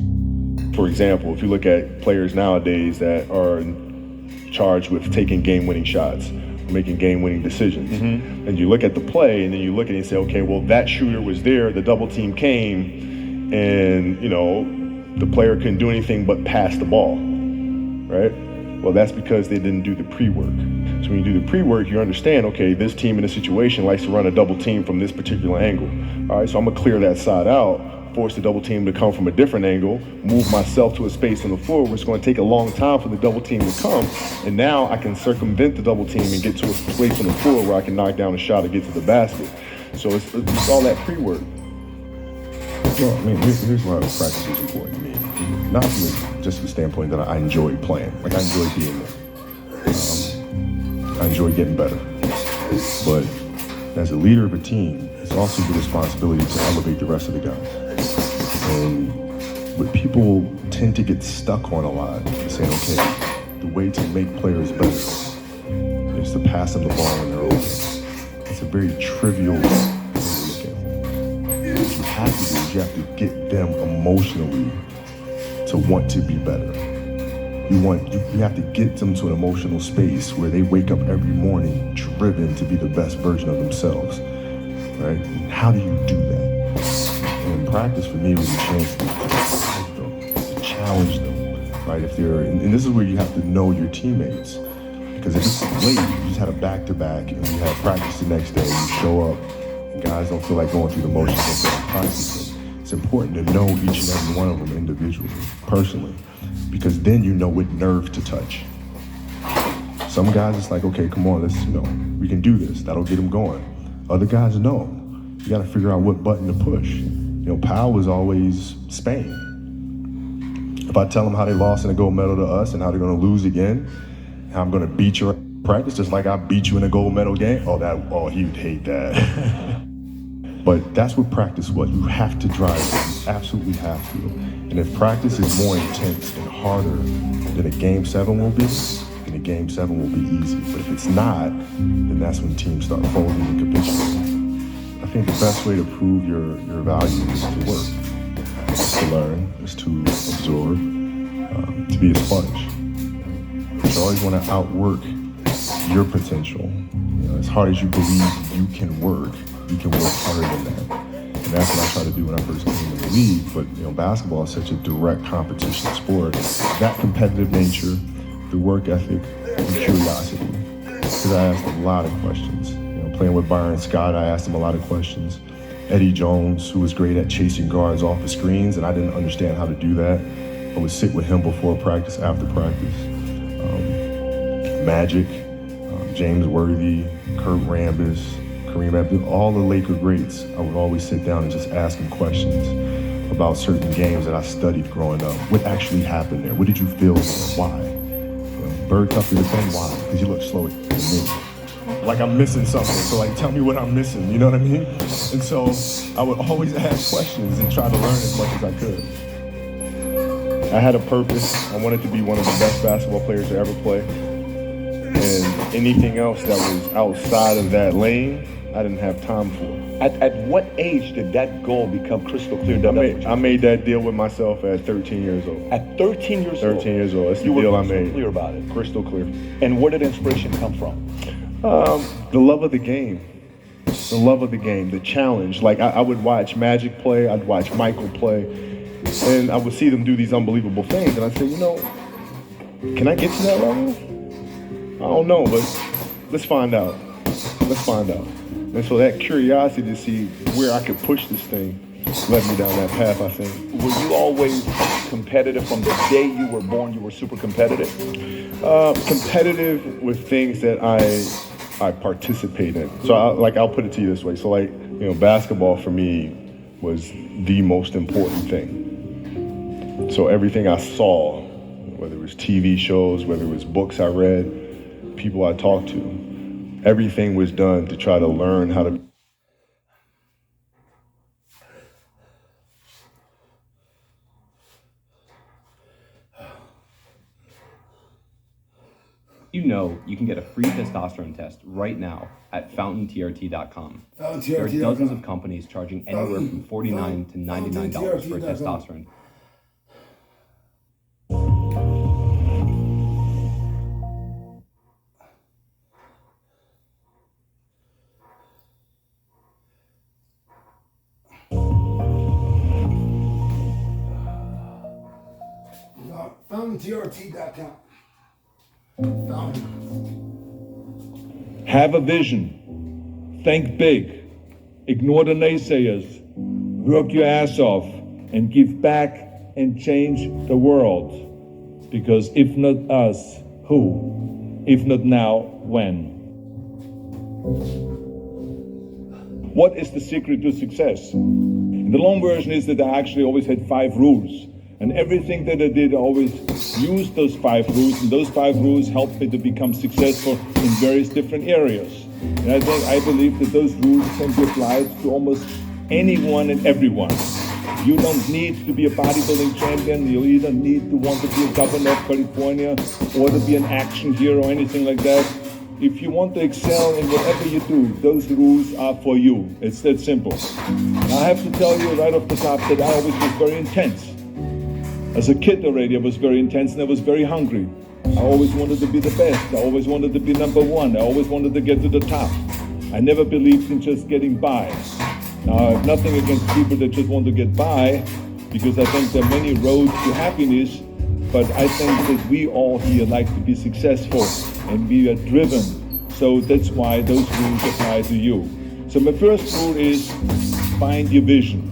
For example, if you look at players nowadays that are charged with taking game-winning shots, making game-winning decisions, and you look at the play and then you look at it and say, okay, well, that shooter was there, the double team came, and, the player couldn't do anything but pass the ball, right? Well, that's because they didn't do the pre-work. So when you do the pre-work, you understand, okay, this team in this situation likes to run a double team from this particular angle. All right, so I'm gonna clear that side out, force the double team to come from a different angle, move myself to a space on the floor where it's gonna take a long time for the double team to come, and now I can circumvent the double team and get to a place on the floor where I can knock down a shot or get to the basket. So it's all that pre-work. Well, I mean, here's why practice is important to me. Not from just the standpoint that I enjoy playing. Like, I enjoy being there. I enjoy getting better. But as a leader of a team, it's also your responsibility to elevate the rest of the guys. And what people tend to get stuck on a lot is saying, okay, the way to make players better is to pass them the ball when they're open. It's a very trivial what you have to do is you have to get them emotionally to want to be better. You have to get them to an emotional space where they wake up every morning driven to be the best version of themselves, right? And how do you do that? And practice for me was a chance to challenge them, right? And this is where you have to know your teammates, because if it's late, you just had a back-to-back and you have practice the next day, you show up, guys don't feel like going through the motions of practicing. It's important to know each and every one of them individually, personally, because then you know what nerve to touch. Some guys, it's like, okay, come on, let's, we can do this. That'll get them going. Other guys, no. You got to figure out what button to push. Powell was always Spain. If I tell them how they lost in a gold medal to us and how they're going to lose again, how I'm going to beat you in practice just like I beat you in a gold medal game, he would hate that. But that's what practice was. You have to drive it. You absolutely have to. And if practice is more intense and harder than a Game 7 will be, then a Game 7 will be easy. But if it's not, then that's when teams start folding and capitulating. I think the best way to prove your value is to work. Is to learn, is to absorb, to be a sponge. You always want to outwork your potential. As hard as you believe you can work harder than that. And that's what I try to do when I first came in the league. But basketball is such a direct competition sport. That competitive nature, the work ethic, and curiosity. Because I asked a lot of questions. Playing with Byron Scott, I asked him a lot of questions. Eddie Jones, who was great at chasing guards off the screens, and I didn't understand how to do that. I would sit with him before practice, after practice. Magic, James Worthy, Kurt Rambis, Kareem Abdul, all the Laker greats, I would always sit down and just ask them questions about certain games that I studied growing up. What actually happened there? What did you feel there? Why? Bird tough to defend? Why? Because you look slow to me. like I'm missing something. So like, tell me what I'm missing, you know what I mean? And so I would always ask questions and try to learn as much as I could. I had a purpose. I wanted to be one of the best basketball players to ever play. And anything else that was outside of that lane, I didn't have time for. At what age did that goal become crystal clear? I made that deal with myself at 13 years old. At 13 years old? 13 years old. That's the deal I made. You were crystal clear about it? Crystal clear. And where did inspiration come from? The love of the game. The love of the game, the challenge. Like I would watch Magic play, I'd watch Michael play, and I would see them do these unbelievable things, and I'd say, you know, can I get to that level? I don't know, but let's find out. Let's find out. And so that curiosity to see where I could push this thing led me down that path, I think. Were you always competitive from the day you were born? You were super competitive? Competitive with things that I participate in. So I'll put it to you this way. So like, you know, basketball for me was the most important thing. So everything I saw, whether it was TV shows, whether it was books I read, people I talked to, everything was done to try to learn how to. You know you can get a free testosterone test right now at fountaintrt.com. There are dozens of companies charging anywhere from $49 to $99 for a testosterone. FountainTRT.com. Have a vision. Think big. Ignore the naysayers. Work your ass off and give back and change the world. Because if not us, who? If not now, when? What is the secret to success? The long version is that I actually always had 5 rules. And everything that I did, I always used those 5 rules, and those 5 rules helped me to become successful in various different areas. And I believe that those rules can be applied to almost anyone and everyone. You don't need to be a bodybuilding champion, you either need to want to be a governor of California or to be an action hero or anything like that. If you want to excel in whatever you do, those rules are for you. It's that simple. And I have to tell you right off the top that I always was very intense. As a kid already, I was very intense and I was very hungry. I always wanted to be the best. I always wanted to be number one. I always wanted to get to the top. I never believed in just getting by. Now, I have nothing against people that just want to get by, because I think there are many roads to happiness, but I think that we all here like to be successful and we are driven. So that's why those rules apply to you. So my first rule is find your vision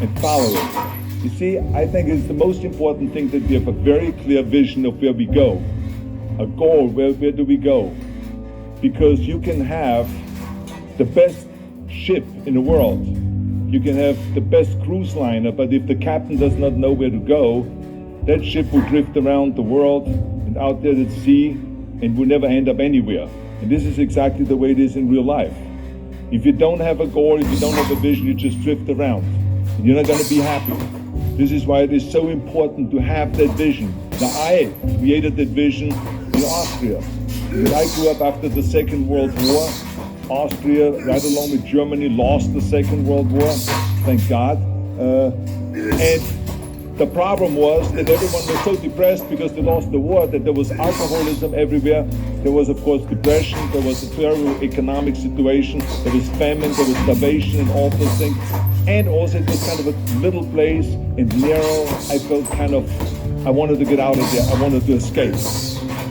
and follow it. You see, I think it's the most important thing that we have a very clear vision of where we go. A goal, where do we go? Because you can have the best ship in the world. You can have the best cruise liner, but if the captain does not know where to go, that ship will drift around the world and out there at sea and will never end up anywhere. And this is exactly the way it is in real life. If you don't have a goal, if you don't have a vision, you just drift around. And you're not going to be happy. This is why it is so important to have that vision. Now, I created that vision in Austria. I grew up after the Second World War. Austria, right along with Germany, lost the Second World War, thank God. And the problem was that everyone was so depressed because they lost the war that there was alcoholism everywhere. There was, of course, depression. There was a terrible economic situation. There was famine. There was starvation and all those things. And also it was kind of a little place and narrow. I felt I wanted to get out of there. I wanted to escape.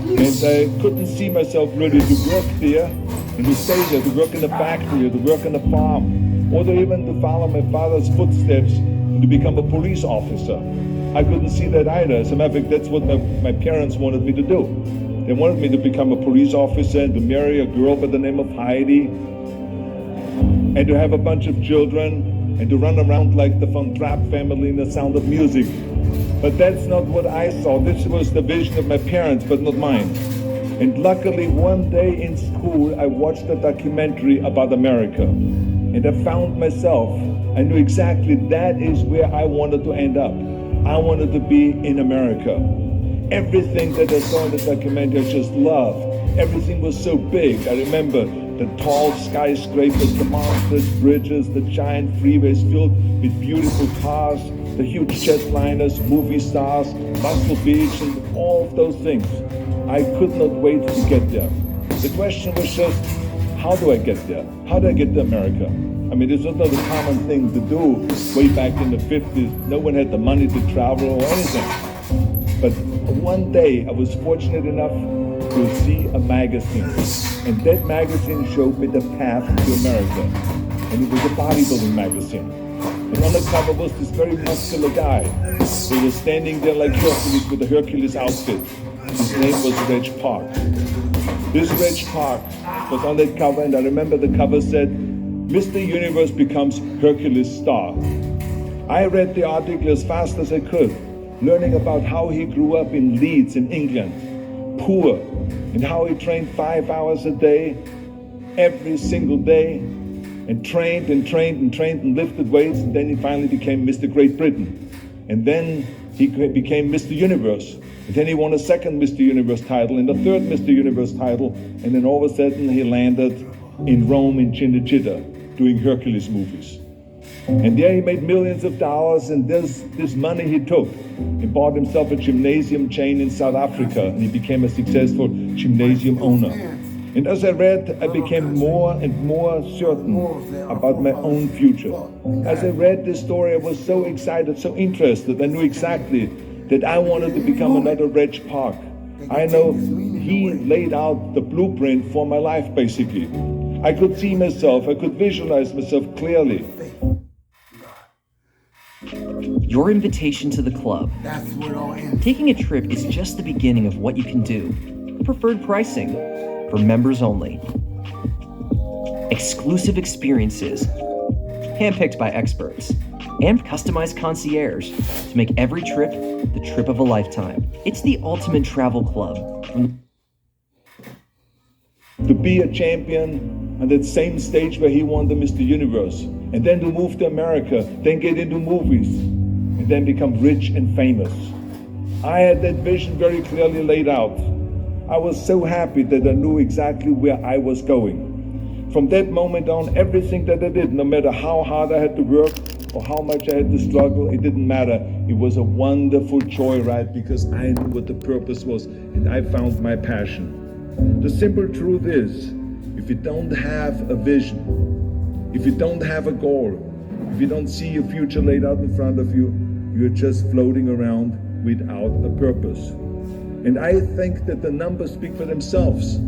And I couldn't see myself really to work there and to stay there, to work in a factory, or to work on a farm, or to even to follow my father's footsteps and to become a police officer. I couldn't see that either. As a matter of fact, that's what my parents wanted me to do. They wanted me to become a police officer and to marry a girl by the name of Heidi and to have a bunch of children and to run around like the Von Trapp family in The Sound of Music. But that's not what I saw. This was the vision of my parents, but not mine. And luckily, one day in school, I watched a documentary about America. And I found myself, I knew exactly that is where I wanted to end up. I wanted to be in America. Everything that I saw in the documentary, I just loved. Everything was so big. I remember the tall skyscrapers, the monstrous bridges, the giant freeways filled with beautiful cars, the huge jetliners, movie stars, Muscle Beach, and all of those things. I could not wait to get there. The question was just, how do I get there? How do I get to America? I mean, this was not a common thing to do way back in the 50s. No one had the money to travel or anything. But one day I was fortunate enough to see a magazine. And that magazine showed me the path to America. And it was a bodybuilding magazine. And on the cover was this very muscular guy. He was standing there like Hercules with a Hercules outfit. His name was Reg Park. This Reg Park was on that cover, and I remember the cover said, Mr. Universe becomes Hercules star. I read the article as fast as I could, learning about how he grew up in Leeds in England, poor, and how he trained 5 hours a day, every single day, and trained and trained and trained and lifted weights, and then he finally became Mr. Great Britain. And then he became Mr. Universe. And then he won a second Mr. Universe title and a third Mr. Universe title, and then all of a sudden he landed in Rome in Cinecittà doing Hercules movies. And there he made millions of dollars, and this money he took. He bought himself a gymnasium chain in South Africa, and he became a successful gymnasium owner. And as I read, I became more and more certain about my own future. As I read this story, I was so excited, so interested. I knew exactly that I wanted to become another Reg Park. I know he laid out the blueprint for my life, basically. I could see myself, I could visualize myself clearly. Your invitation to the club. Taking a trip is just the beginning of what you can do. Preferred pricing for members only. Exclusive experiences, handpicked by experts, and customized concierge to make every trip the trip of a lifetime. It's the ultimate travel club. To be a champion on that same stage where he won the Mr. Universe, and then to move to America, then get into movies, and then become rich and famous. I had that vision very clearly laid out. I was so happy that I knew exactly where I was going. From that moment on, everything that I did, no matter how hard I had to work or how much I had to struggle, it didn't matter. It was a wonderful joyride because I knew what the purpose was and I found my passion. The simple truth is, if you don't have a vision, if you don't have a goal, if you don't see your future laid out in front of you, you're just floating around without a purpose. And I think that the numbers speak for themselves.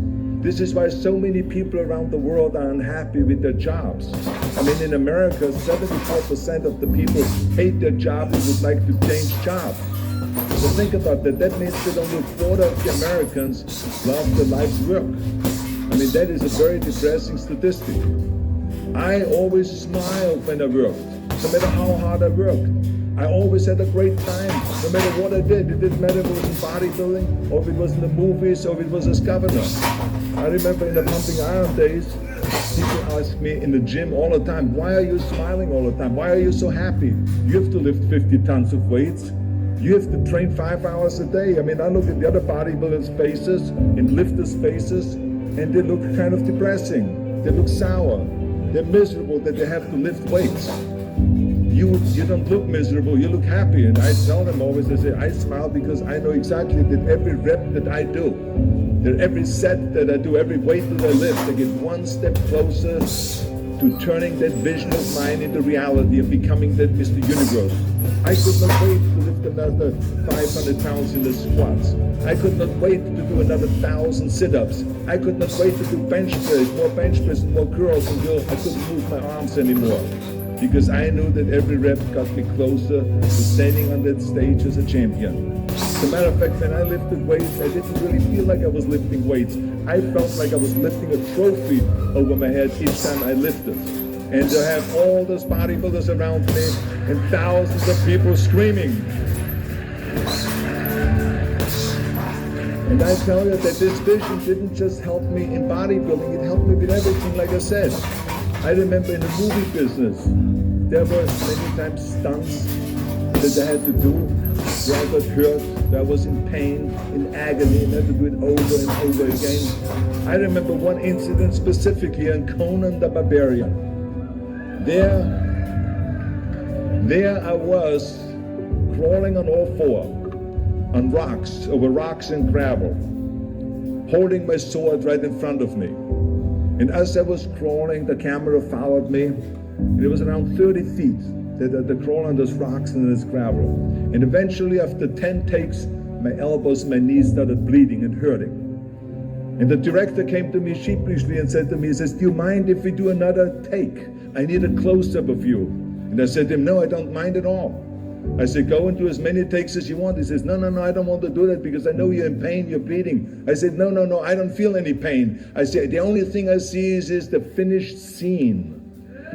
This is why so many people around the world are unhappy with their jobs. I mean, in America, 74% of the people hate their job and would like to change jobs. So think about that. That means that only a quarter of the Americans love their life's work. I mean, that is a very depressing statistic. I always smiled when I worked, no matter how hard I worked. I always had a great time, no matter what I did. It didn't matter if it was in bodybuilding, or if it was in the movies, or if it was as governor. I remember in the pumping iron days, people ask me in the gym all the time, why are you smiling all the time? Why are you so happy? You have to lift 50 tons of weights. You have to train 5 hours a day. I mean, I look at the other bodybuilders' faces and lifters' faces, and they look kind of depressing. They look sour. They're miserable that they have to lift weights. You don't look miserable, you look happy. And I tell them always, I say, I smile because I know exactly that every rep that I do, that every set that I do, every weight that I lift, I get one step closer to turning that vision of mine into reality and becoming that Mr. Universe. I could not wait to lift another 500 pounds in the squats. I could not wait to do another 1,000 sit-ups. I could not wait to do bench press, more bench press, more curls until I couldn't move my arms anymore. Because I knew that every rep got me closer to standing on that stage as a champion. As a matter of fact, when I lifted weights, I didn't really feel like I was lifting weights. I felt like I was lifting a trophy over my head each time I lifted. And to have all those bodybuilders around me and thousands of people screaming. And I tell you that this vision didn't just help me in bodybuilding, it helped me with everything, like I said. I remember in the movie business, there were many times stunts that I had to do where I got hurt, where I was in pain, in agony, and I had to do it over and over again. I remember one incident specifically in Conan the Barbarian. There I was, crawling on all four, on rocks, over rocks and gravel, holding my sword right in front of me. And as I was crawling, the camera followed me, and it was around 30 feet that crawl on those rocks and this gravel. And eventually, after 10 takes, my elbows, my knees started bleeding and hurting. And the director came to me sheepishly and said to me, he says, "Do you mind if we do another take? I need a close-up of you." And I said to him, "No, I don't mind at all." I said, "Go and do as many takes as you want." He says, no, I don't want to do that because I know you're in pain, you're bleeding. I said, no, I don't feel any pain. I said, the only thing I see is the finished scene.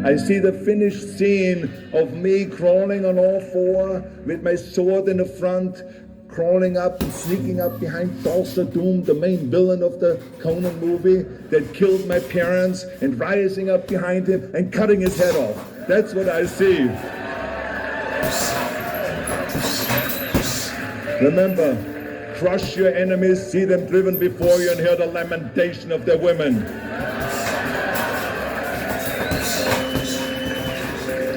I see the finished scene of me crawling on all four with my sword in the front, crawling up and sneaking up behind Thulsa Doom, the main villain of the Conan movie that killed my parents, and rising up behind him and cutting his head off. That's what I see. Remember, crush your enemies, see them driven before you, and hear the lamentation of their women.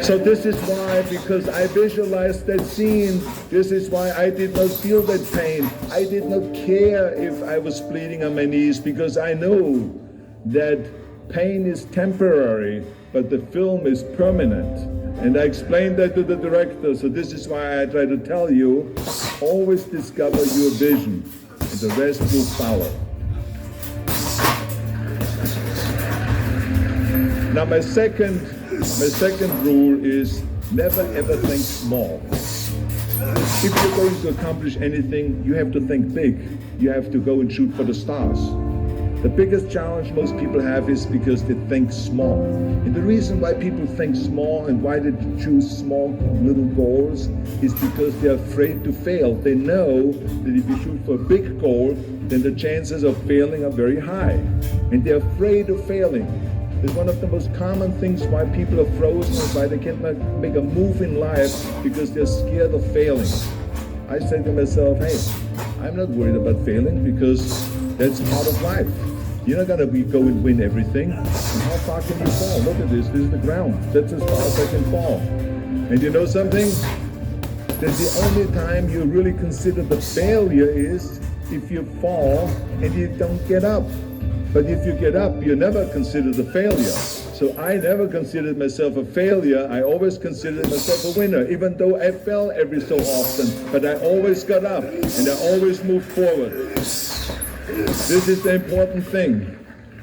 So this is why, because I visualized that scene, this is why I did not feel that pain. I did not care if I was bleeding on my knees, because I know that pain is temporary, but the film is permanent. And I explained that to the director, so this is why I try to tell you, always discover your vision, and the rest will follow. Now my second rule is never ever think small. If you're going to accomplish anything, you have to think big. You have to go and shoot for the stars. The biggest challenge most people have is because they think small. And the reason why people think small and why they choose small little goals is because they're afraid to fail. They know that if you shoot for a big goal, then the chances of failing are very high. And they're afraid of failing. It's one of the most common things why people are frozen and why they can't make a move in life, because they're scared of failing. I say to myself, hey, I'm not worried about failing because that's part of life. You're not going to go and win everything. And how far can you fall? Look at this. This is the ground. That's as far as I can fall. And you know something? That the only time you really consider the failure is if you fall and you don't get up. But if you get up, you never consider the failure. So I never considered myself a failure. I always considered myself a winner, even though I fell every so often. But I always got up and I always moved forward. This is the important thing.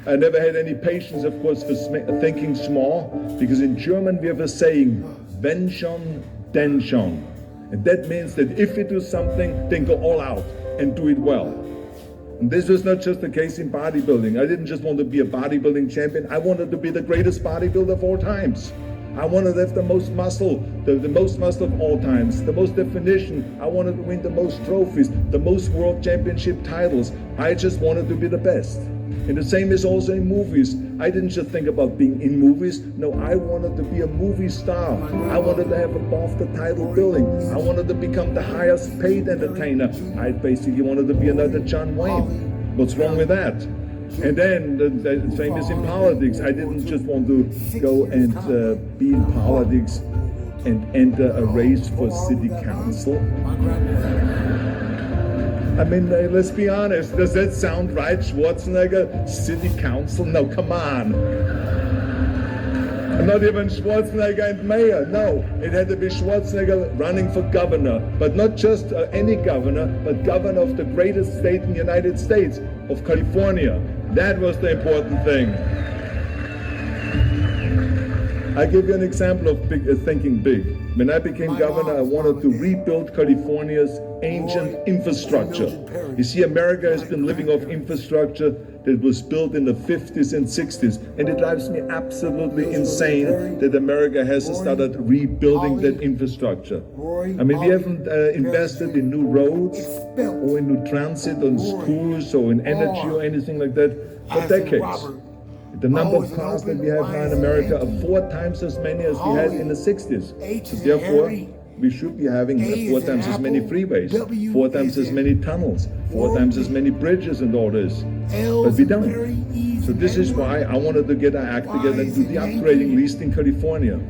I never had any patience, of course, for thinking small, because in German we have a saying, wenn schon, denn schon. And that means that if you do something, then go all out and do it well. And this was not just the case in bodybuilding. I didn't just want to be a bodybuilding champion. I wanted to be the greatest bodybuilder of all times. I wanted to have the most muscle, the most muscle of all times, the most definition. I wanted to win the most trophies, the most world championship titles. I just wanted to be the best. And the same is also in movies. I didn't just think about being in movies. No, I wanted to be a movie star. I wanted to have above the title billing. I wanted to become the highest paid entertainer. I basically wanted to be another John Wayne. What's wrong with that? And then the same is in politics. I didn't just want to go and be in politics and enter a race for city council. I mean, let's be honest. Does that sound right, Schwarzenegger? City council? No, come on. Not even Schwarzenegger and mayor. No, it had to be Schwarzenegger running for governor. But not just any governor, but governor of the greatest state in the United States, of California. That was the important thing. I give you an example of thinking big. When I became governor, I wanted to rebuild California's ancient infrastructure. You see, America has been living off infrastructure that was built in the 50s and 60s, and it drives me absolutely insane that America hasn't started rebuilding that infrastructure. I mean, we haven't invested in new roads or in new transit, on schools or in energy or anything like that for decades. The number of cars that we have now in America are 4 times as many as we had in the 60s. Therefore, we should be having 4 times as many freeways, 4 times as many tunnels, 4 times as many bridges and all this. But we don't. So this is why I wanted to get our act together and do the upgrading, at least in California.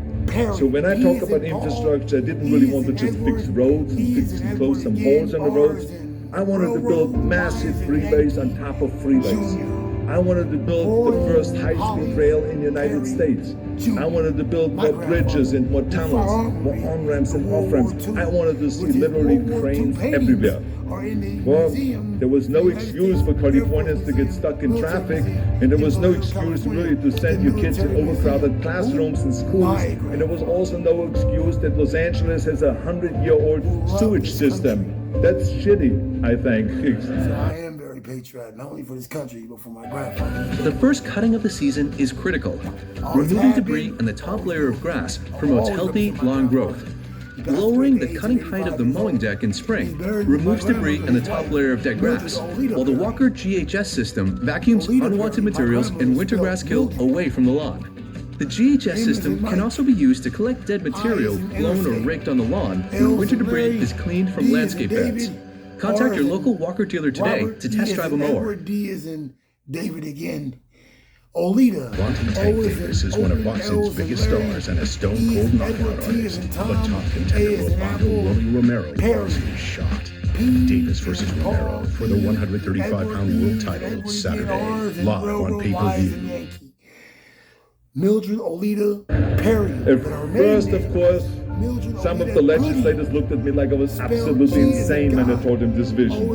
So when I talk about infrastructure, I didn't really want to just fix roads and close some holes in the roads. I wanted to build massive freeways on top of freeways. I wanted to build the first high-speed rail in the United States. I wanted to build more bridges and more tunnels, more on-ramps and off-ramps. I wanted to see literally cranes everywhere. Well, there was no excuse for Californians to get stuck in traffic, and there was no excuse really to send your kids in overcrowded classrooms and schools, and there was also no excuse that Los Angeles has a 100-year-old sewage system. That's shitty, I think. I am very patriotic, not only for this country, but for my grandfather. The first cutting of the season is critical. Removing debris and the top layer of grass promotes healthy lawn growth. Lowering the cutting height of the mowing deck in spring removes debris and the top layer of dead grass, while the Walker GHS system vacuums unwanted materials and winter grass kill away from the lawn. The GHS system can also be used to collect dead material blown or raked on the lawn when winter debris is cleaned from landscape beds. Contact your local Walker dealer today to test drive a mower. Edward D is in David again. Olita. Wanton Tank Davis is one of boxing's biggest stars and a stone-cold knockout artist, but top contender Rolando Rolly Romero was shot. Davis versus Romero for the 135-pound world title Saturday, live on pay-per-view. Mildred Olita Perry. At first, of course, some of the legislators looked at me like I was absolutely insane when I told them this vision.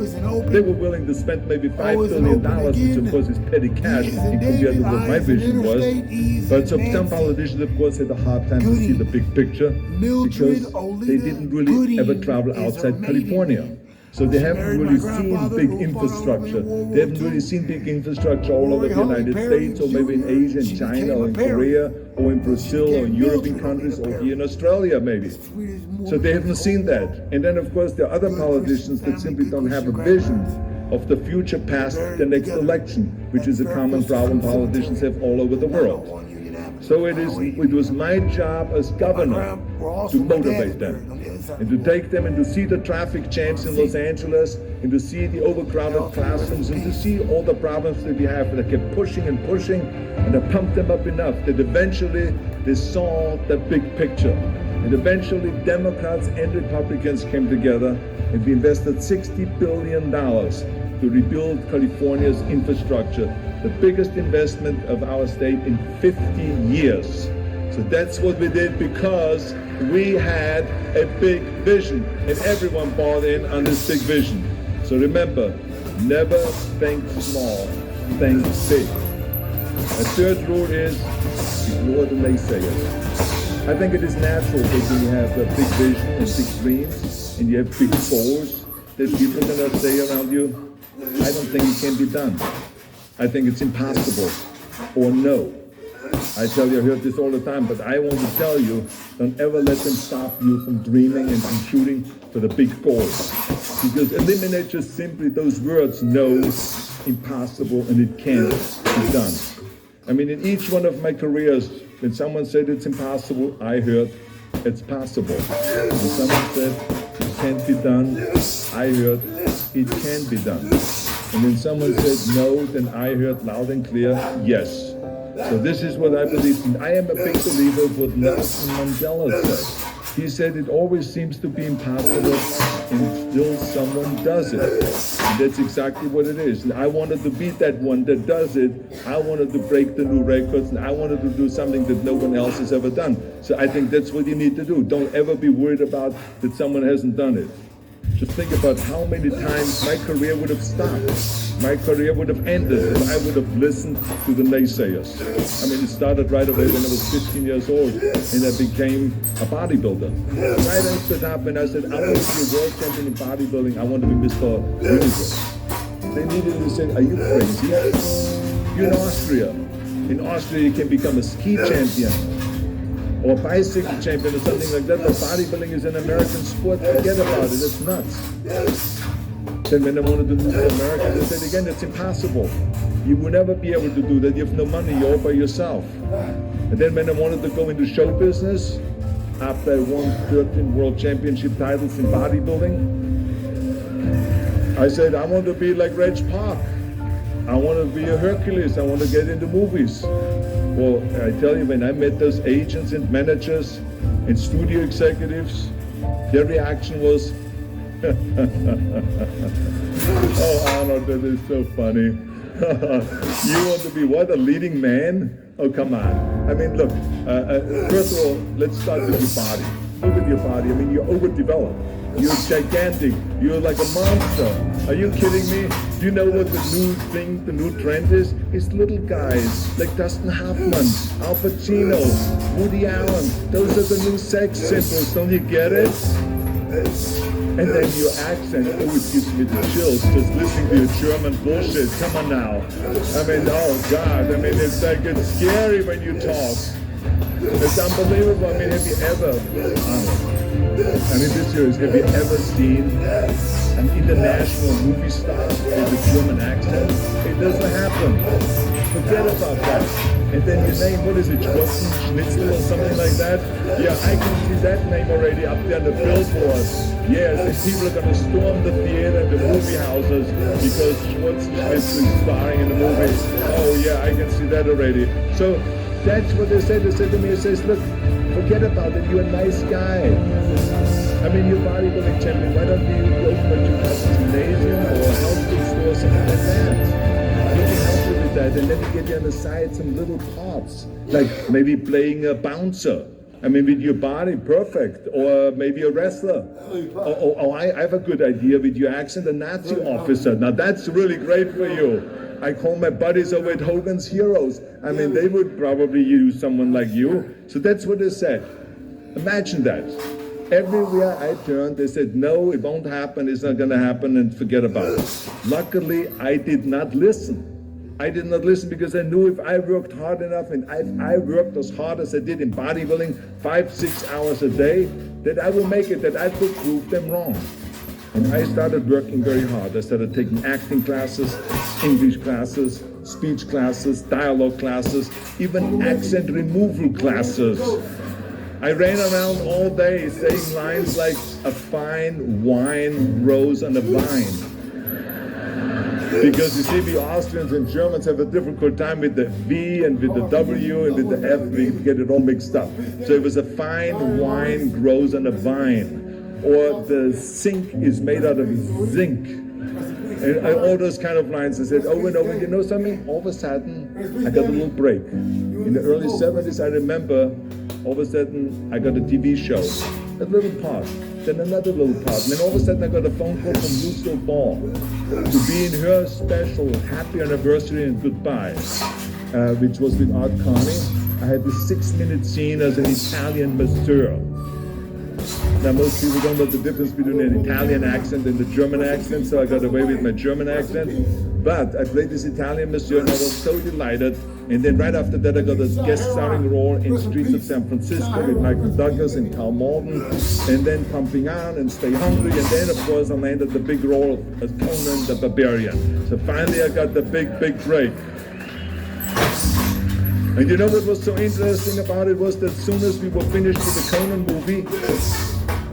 They were willing to spend maybe $5 billion, which of course is petty cash in compared to what my vision was. But some politicians, of course, had a hard time to see the big picture because they didn't really ever travel outside California. So they haven't really seen big infrastructure. They haven't really seen big infrastructure all over the United States, or maybe in Asia, in China, or in Korea, or in Brazil, or in European countries, or here in Australia, maybe. So they haven't seen that. And then, of course, there are other politicians that simply don't have a vision of the future past the next election, which is a common problem politicians have all over the world. So it was my job as governor to motivate them and to take them and to see the traffic jams in Los Angeles and to see the overcrowded classrooms and to see all the problems that we have. And I kept pushing and pushing, and I pumped them up enough that eventually they saw the big picture. And eventually Democrats and Republicans came together and we invested $60 billion to rebuild California's infrastructure, the biggest investment of our state in 50 years. So that's what we did because we had a big vision and everyone bought in on this big vision. So remember, never think small, think big. A third rule is ignore the naysayers. I think it is natural that when you have a big vision and big dreams and you have big goals that people are gonna say around you, I don't think it can be done. I think it's impossible or no. I tell you, I heard this all the time, but I want to tell you, don't ever let them stop you from dreaming and from shooting for the big goals. Because eliminate just simply those words, no, impossible, and it can't be done. I mean, in each one of my careers, when someone said it's impossible, I heard it's possible. When someone said it can't be done, I heard it can be done. And when someone said no, then I heard loud and clear, yes. So this is what I believe in. I am a big believer of what Nelson Mandela said. He said it always seems to be impossible and still someone does it. And that's exactly what it is. And I wanted to be that one that does it. I wanted to break the new records, and I wanted to do something that no one else has ever done. So I think that's what you need to do. Don't ever be worried about that someone hasn't done it. Just think about how many times my career would have stopped. My career would have ended if I would have listened to the naysayers. I mean, it started right away when I was 15 years old and I became a bodybuilder. Right after that, when I said, I want to be a world champion in bodybuilding, I want to be Mr. Universe. They immediately said, are you crazy? You're in Austria. In Austria, you can become a ski champion or a bicycle champion or something like that, but bodybuilding is an American sport. Forget about it, it's nuts. Then when I wanted to move to America, they said again, it's impossible. You will never be able to do that. You have no money, you're all by yourself. And then when I wanted to go into show business, after I won 13 world championship titles in bodybuilding, I said, I want to be like Reg Park. I want to be a Hercules. I want to get into movies. Well, I tell you, when I met those agents and managers and studio executives, their reaction was, oh, Arnold, that is so funny. You want to be what, a leading man? Oh, come on. I mean, look, first of all, let's start with your body. Look at your body. I mean, you're overdeveloped. You're gigantic. You're like a monster. Are you kidding me? Do you know what the new trend is? It's little guys like Dustin Hoffman, Al Pacino, Woody Allen. Those are the new sex symbols. Don't you get it? And then your accent always gives me the chills just listening to your German bullshit. Come on now. I mean, oh God. I mean, it's like it's scary when you talk. It's unbelievable. I mean, have you ever? I mean, this year, have you ever seen an international movie star with a German accent? It doesn't happen. Forget about that. And then your name, what is it, Schnitzel or something like that? Yeah, I can see that name already up there on the billboard. Yes, and people are going to storm the theater and the movie houses because Schnitzel is starring in the movie. Oh yeah, I can see that already. So that's what they said. They said to me, it says, look, forget about it, you're a nice guy. I mean, you're bodybuilding champion, why don't you open a gymnasium or a health food store or something like that? You can help you with that, and then you get you on the side some little parts, like maybe playing a bouncer. I mean, with your body, perfect. Or maybe a wrestler. I have a good idea with your accent, a Nazi officer. Now that's really great for you. I call my buddies over at Hogan's Heroes. I mean, they would probably use someone like you. So that's what they said. Imagine that. Everywhere I turned, they said, no, it won't happen, it's not gonna happen, and forget about it. Luckily, I did not listen. I did not listen because I knew if I worked hard enough, and if I worked as hard as I did in bodybuilding, 5-6 hours a day, that I will make it, that I could prove them wrong. And I started working very hard. I started taking acting classes, English classes, speech classes, dialogue classes, even accent removal classes. I ran around all day saying lines like, a fine wine grows on a vine. Because you see, we Austrians and Germans have a difficult time with the V and with the W and with the F, we get it all mixed up. So it was a fine wine grows on a vine. Or the sink is made out of zinc. And all those kind of lines. I said, over and over, you know something? All of a sudden, I got a little break. In the early 70s, I remember, all of a sudden, I got a TV show. A little part, then another little part. And then all of a sudden, I got a phone call from Lucille Ball to be in her special Happy Anniversary and Goodbye, which was with Art Carney. I had this 6-minute scene as an Italian masseur. Now, most people don't know the difference between an Italian accent and the German accent, so I got away with my German accent. But I played this Italian masseur and I was so delighted. And then right after that, I got a guest starring role in Streets of San Francisco with Michael Douglas and Carl Malden, and then Pumping On and Stay Hungry. And then, of course, I landed the big role as Conan the Barbarian. So finally, I got the big break. And you know what was so interesting about it was that as soon as we were finished with the Conan movie,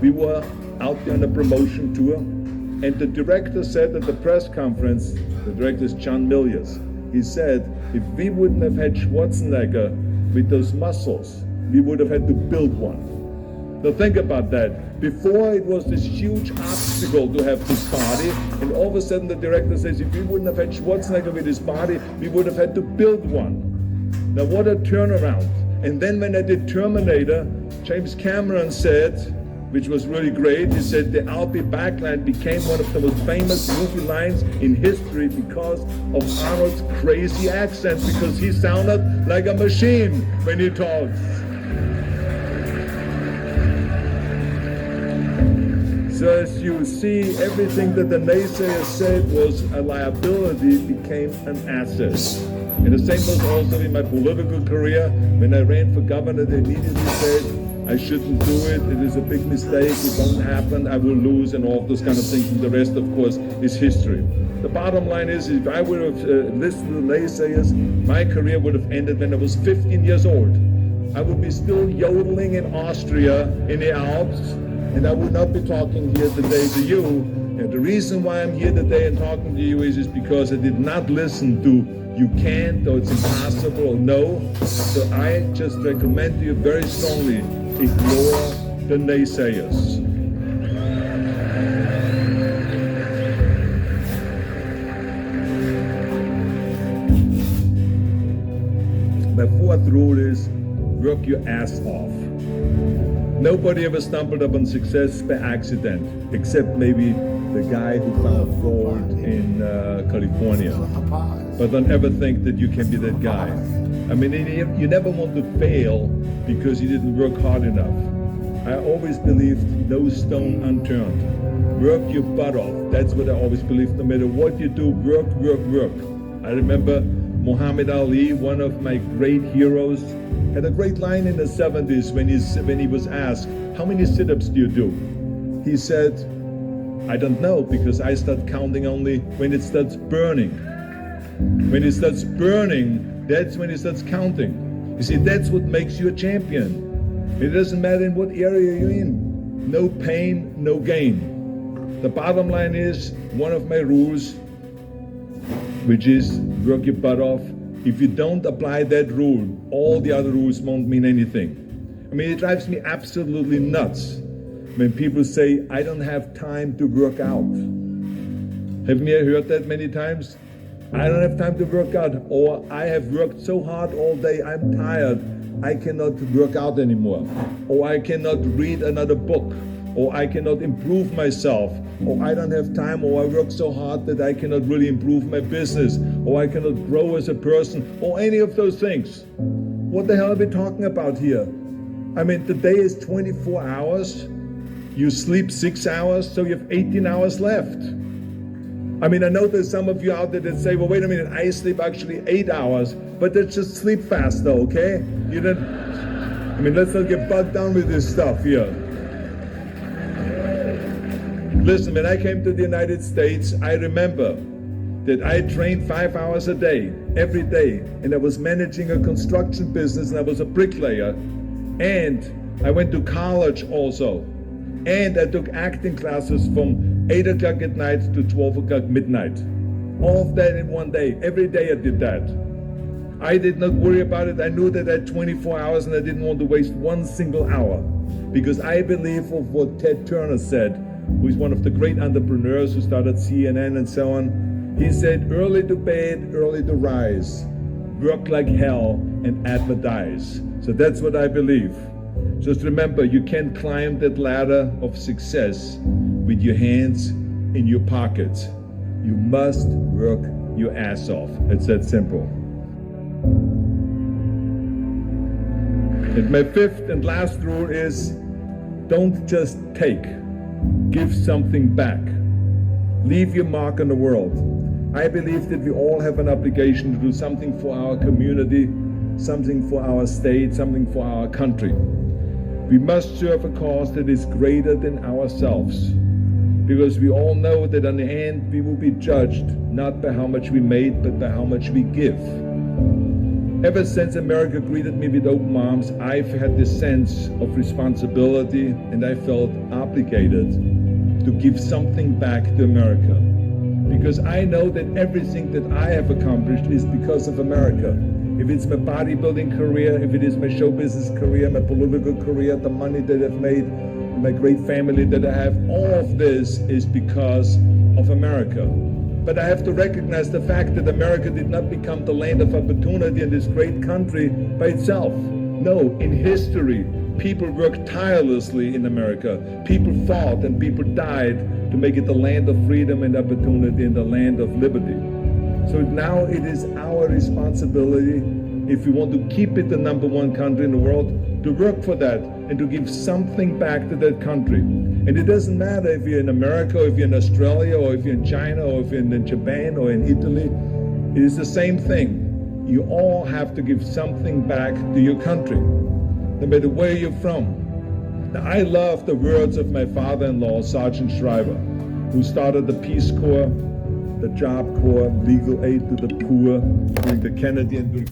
we were out there on a promotion tour, and the director said at the press conference, the director is John Milius, he said, if we wouldn't have had Schwarzenegger with those muscles, we would have had to build one. Now think about that. Before it was this huge obstacle to have this body, and all of a sudden the director says, if we wouldn't have had Schwarzenegger with his body, we would have had to build one. Now what a turnaround. And then when I did Terminator, James Cameron said, which was really great. He said the I'll be back line became one of the most famous movie lines in history because of Arnold's crazy accent, because he sounded like a machine when he talks. So as you see, everything that the naysayers said was a liability became an asset. And the same was also in my political career. When I ran for governor, they immediately said, I shouldn't do it, it is a big mistake, it won't happen, I will lose, and all of those kind of things. And the rest, of course, is history. The bottom line is, if I would have listened to the naysayers, my career would have ended when I was 15 years old. I would be still yodeling in Austria, in the Alps, and I would not be talking here today to you. And the reason why I'm here today and talking to you is because I did not listen to you can't, or it's impossible, or no. So I just recommend to you very strongly, ignore the naysayers. My fourth rule is work your ass off. Nobody ever stumbled upon success by accident, except maybe the guy who found gold in California. But don't ever think that you can be that guy. I mean, you never want to fail because you didn't work hard enough. I always believed no stone unturned. Work your butt off. That's what I always believed. No matter what you do, work, work, work. I remember Muhammad Ali, one of my great heroes, had a great line in the 70s when he was asked, how many sit-ups do you do? He said, I don't know, because I start counting only when it starts burning. When it starts burning, that's when it starts counting. You see, that's what makes you a champion. It doesn't matter in what area you're in. No pain, no gain. The bottom line is, one of my rules, which is work your butt off. If you don't apply that rule, all the other rules won't mean anything. I mean, it drives me absolutely nuts when people say, I don't have time to work out. Haven't you heard that many times? I don't have time to work out, or I have worked so hard all day, I'm tired, I cannot work out anymore, or I cannot read another book, or I cannot improve myself, or I don't have time, or I work so hard that I cannot really improve my business, or I cannot grow as a person, or any of those things. What the hell are we talking about here? I mean, the day is 24 hours, you sleep 6 hours, so you have 18 hours left. I mean, I know there's some of you out there that say, well, wait a minute, I sleep actually 8 hours, but that's just sleep fast though, okay? You don't, I mean, let's not get bogged down with this stuff here. Listen, when I came to the United States, I remember that I trained 5 hours a day, every day, and I was managing a construction business, and I was a bricklayer, and I went to college also, and I took acting classes from 8 o'clock at night to 12 o'clock midnight. All of that in one day. Every day I did that. I did not worry about it. I knew that I had 24 hours and I didn't want to waste one single hour, because I believe of what Ted Turner said, who is one of the great entrepreneurs who started CNN and so on. He said, early to bed, early to rise, work like hell and advertise. So that's what I believe. Just remember, you can't climb that ladder of success with your hands in your pockets. You must work your ass off. It's that simple. And my fifth and last rule is, don't just take. Give something back. Leave your mark on the world. I believe that we all have an obligation to do something for our community, something for our state, something for our country. We must serve a cause that is greater than ourselves, because we all know that in the end we will be judged not by how much we made, but by how much we give. Ever since America greeted me with open arms, I've had this sense of responsibility, and I felt obligated to give something back to America. Because I know that everything that I have accomplished is because of America. If it's my bodybuilding career, if it is my show business career, my political career, the money that I've made, my great family that I have, all of this is because of America. But I have to recognize the fact that America did not become the land of opportunity in this great country by itself. No, in history, People worked tirelessly in America. People fought and people died to make it the land of freedom and opportunity and the land of liberty. So now it is our responsibility, if we want to keep it the #1 country in the world, to work for that and to give something back to that country. And it doesn't matter if you're in America, or if you're in Australia, or if you're in China, or if you're in Japan, or in Italy. It is the same thing. You all have to give something back to your country, no matter where you're from. Now, I love the words of my father-in-law, Sergeant Shriver, who started the Peace Corps, the Job Corps, legal aid to the poor during the Kennedy and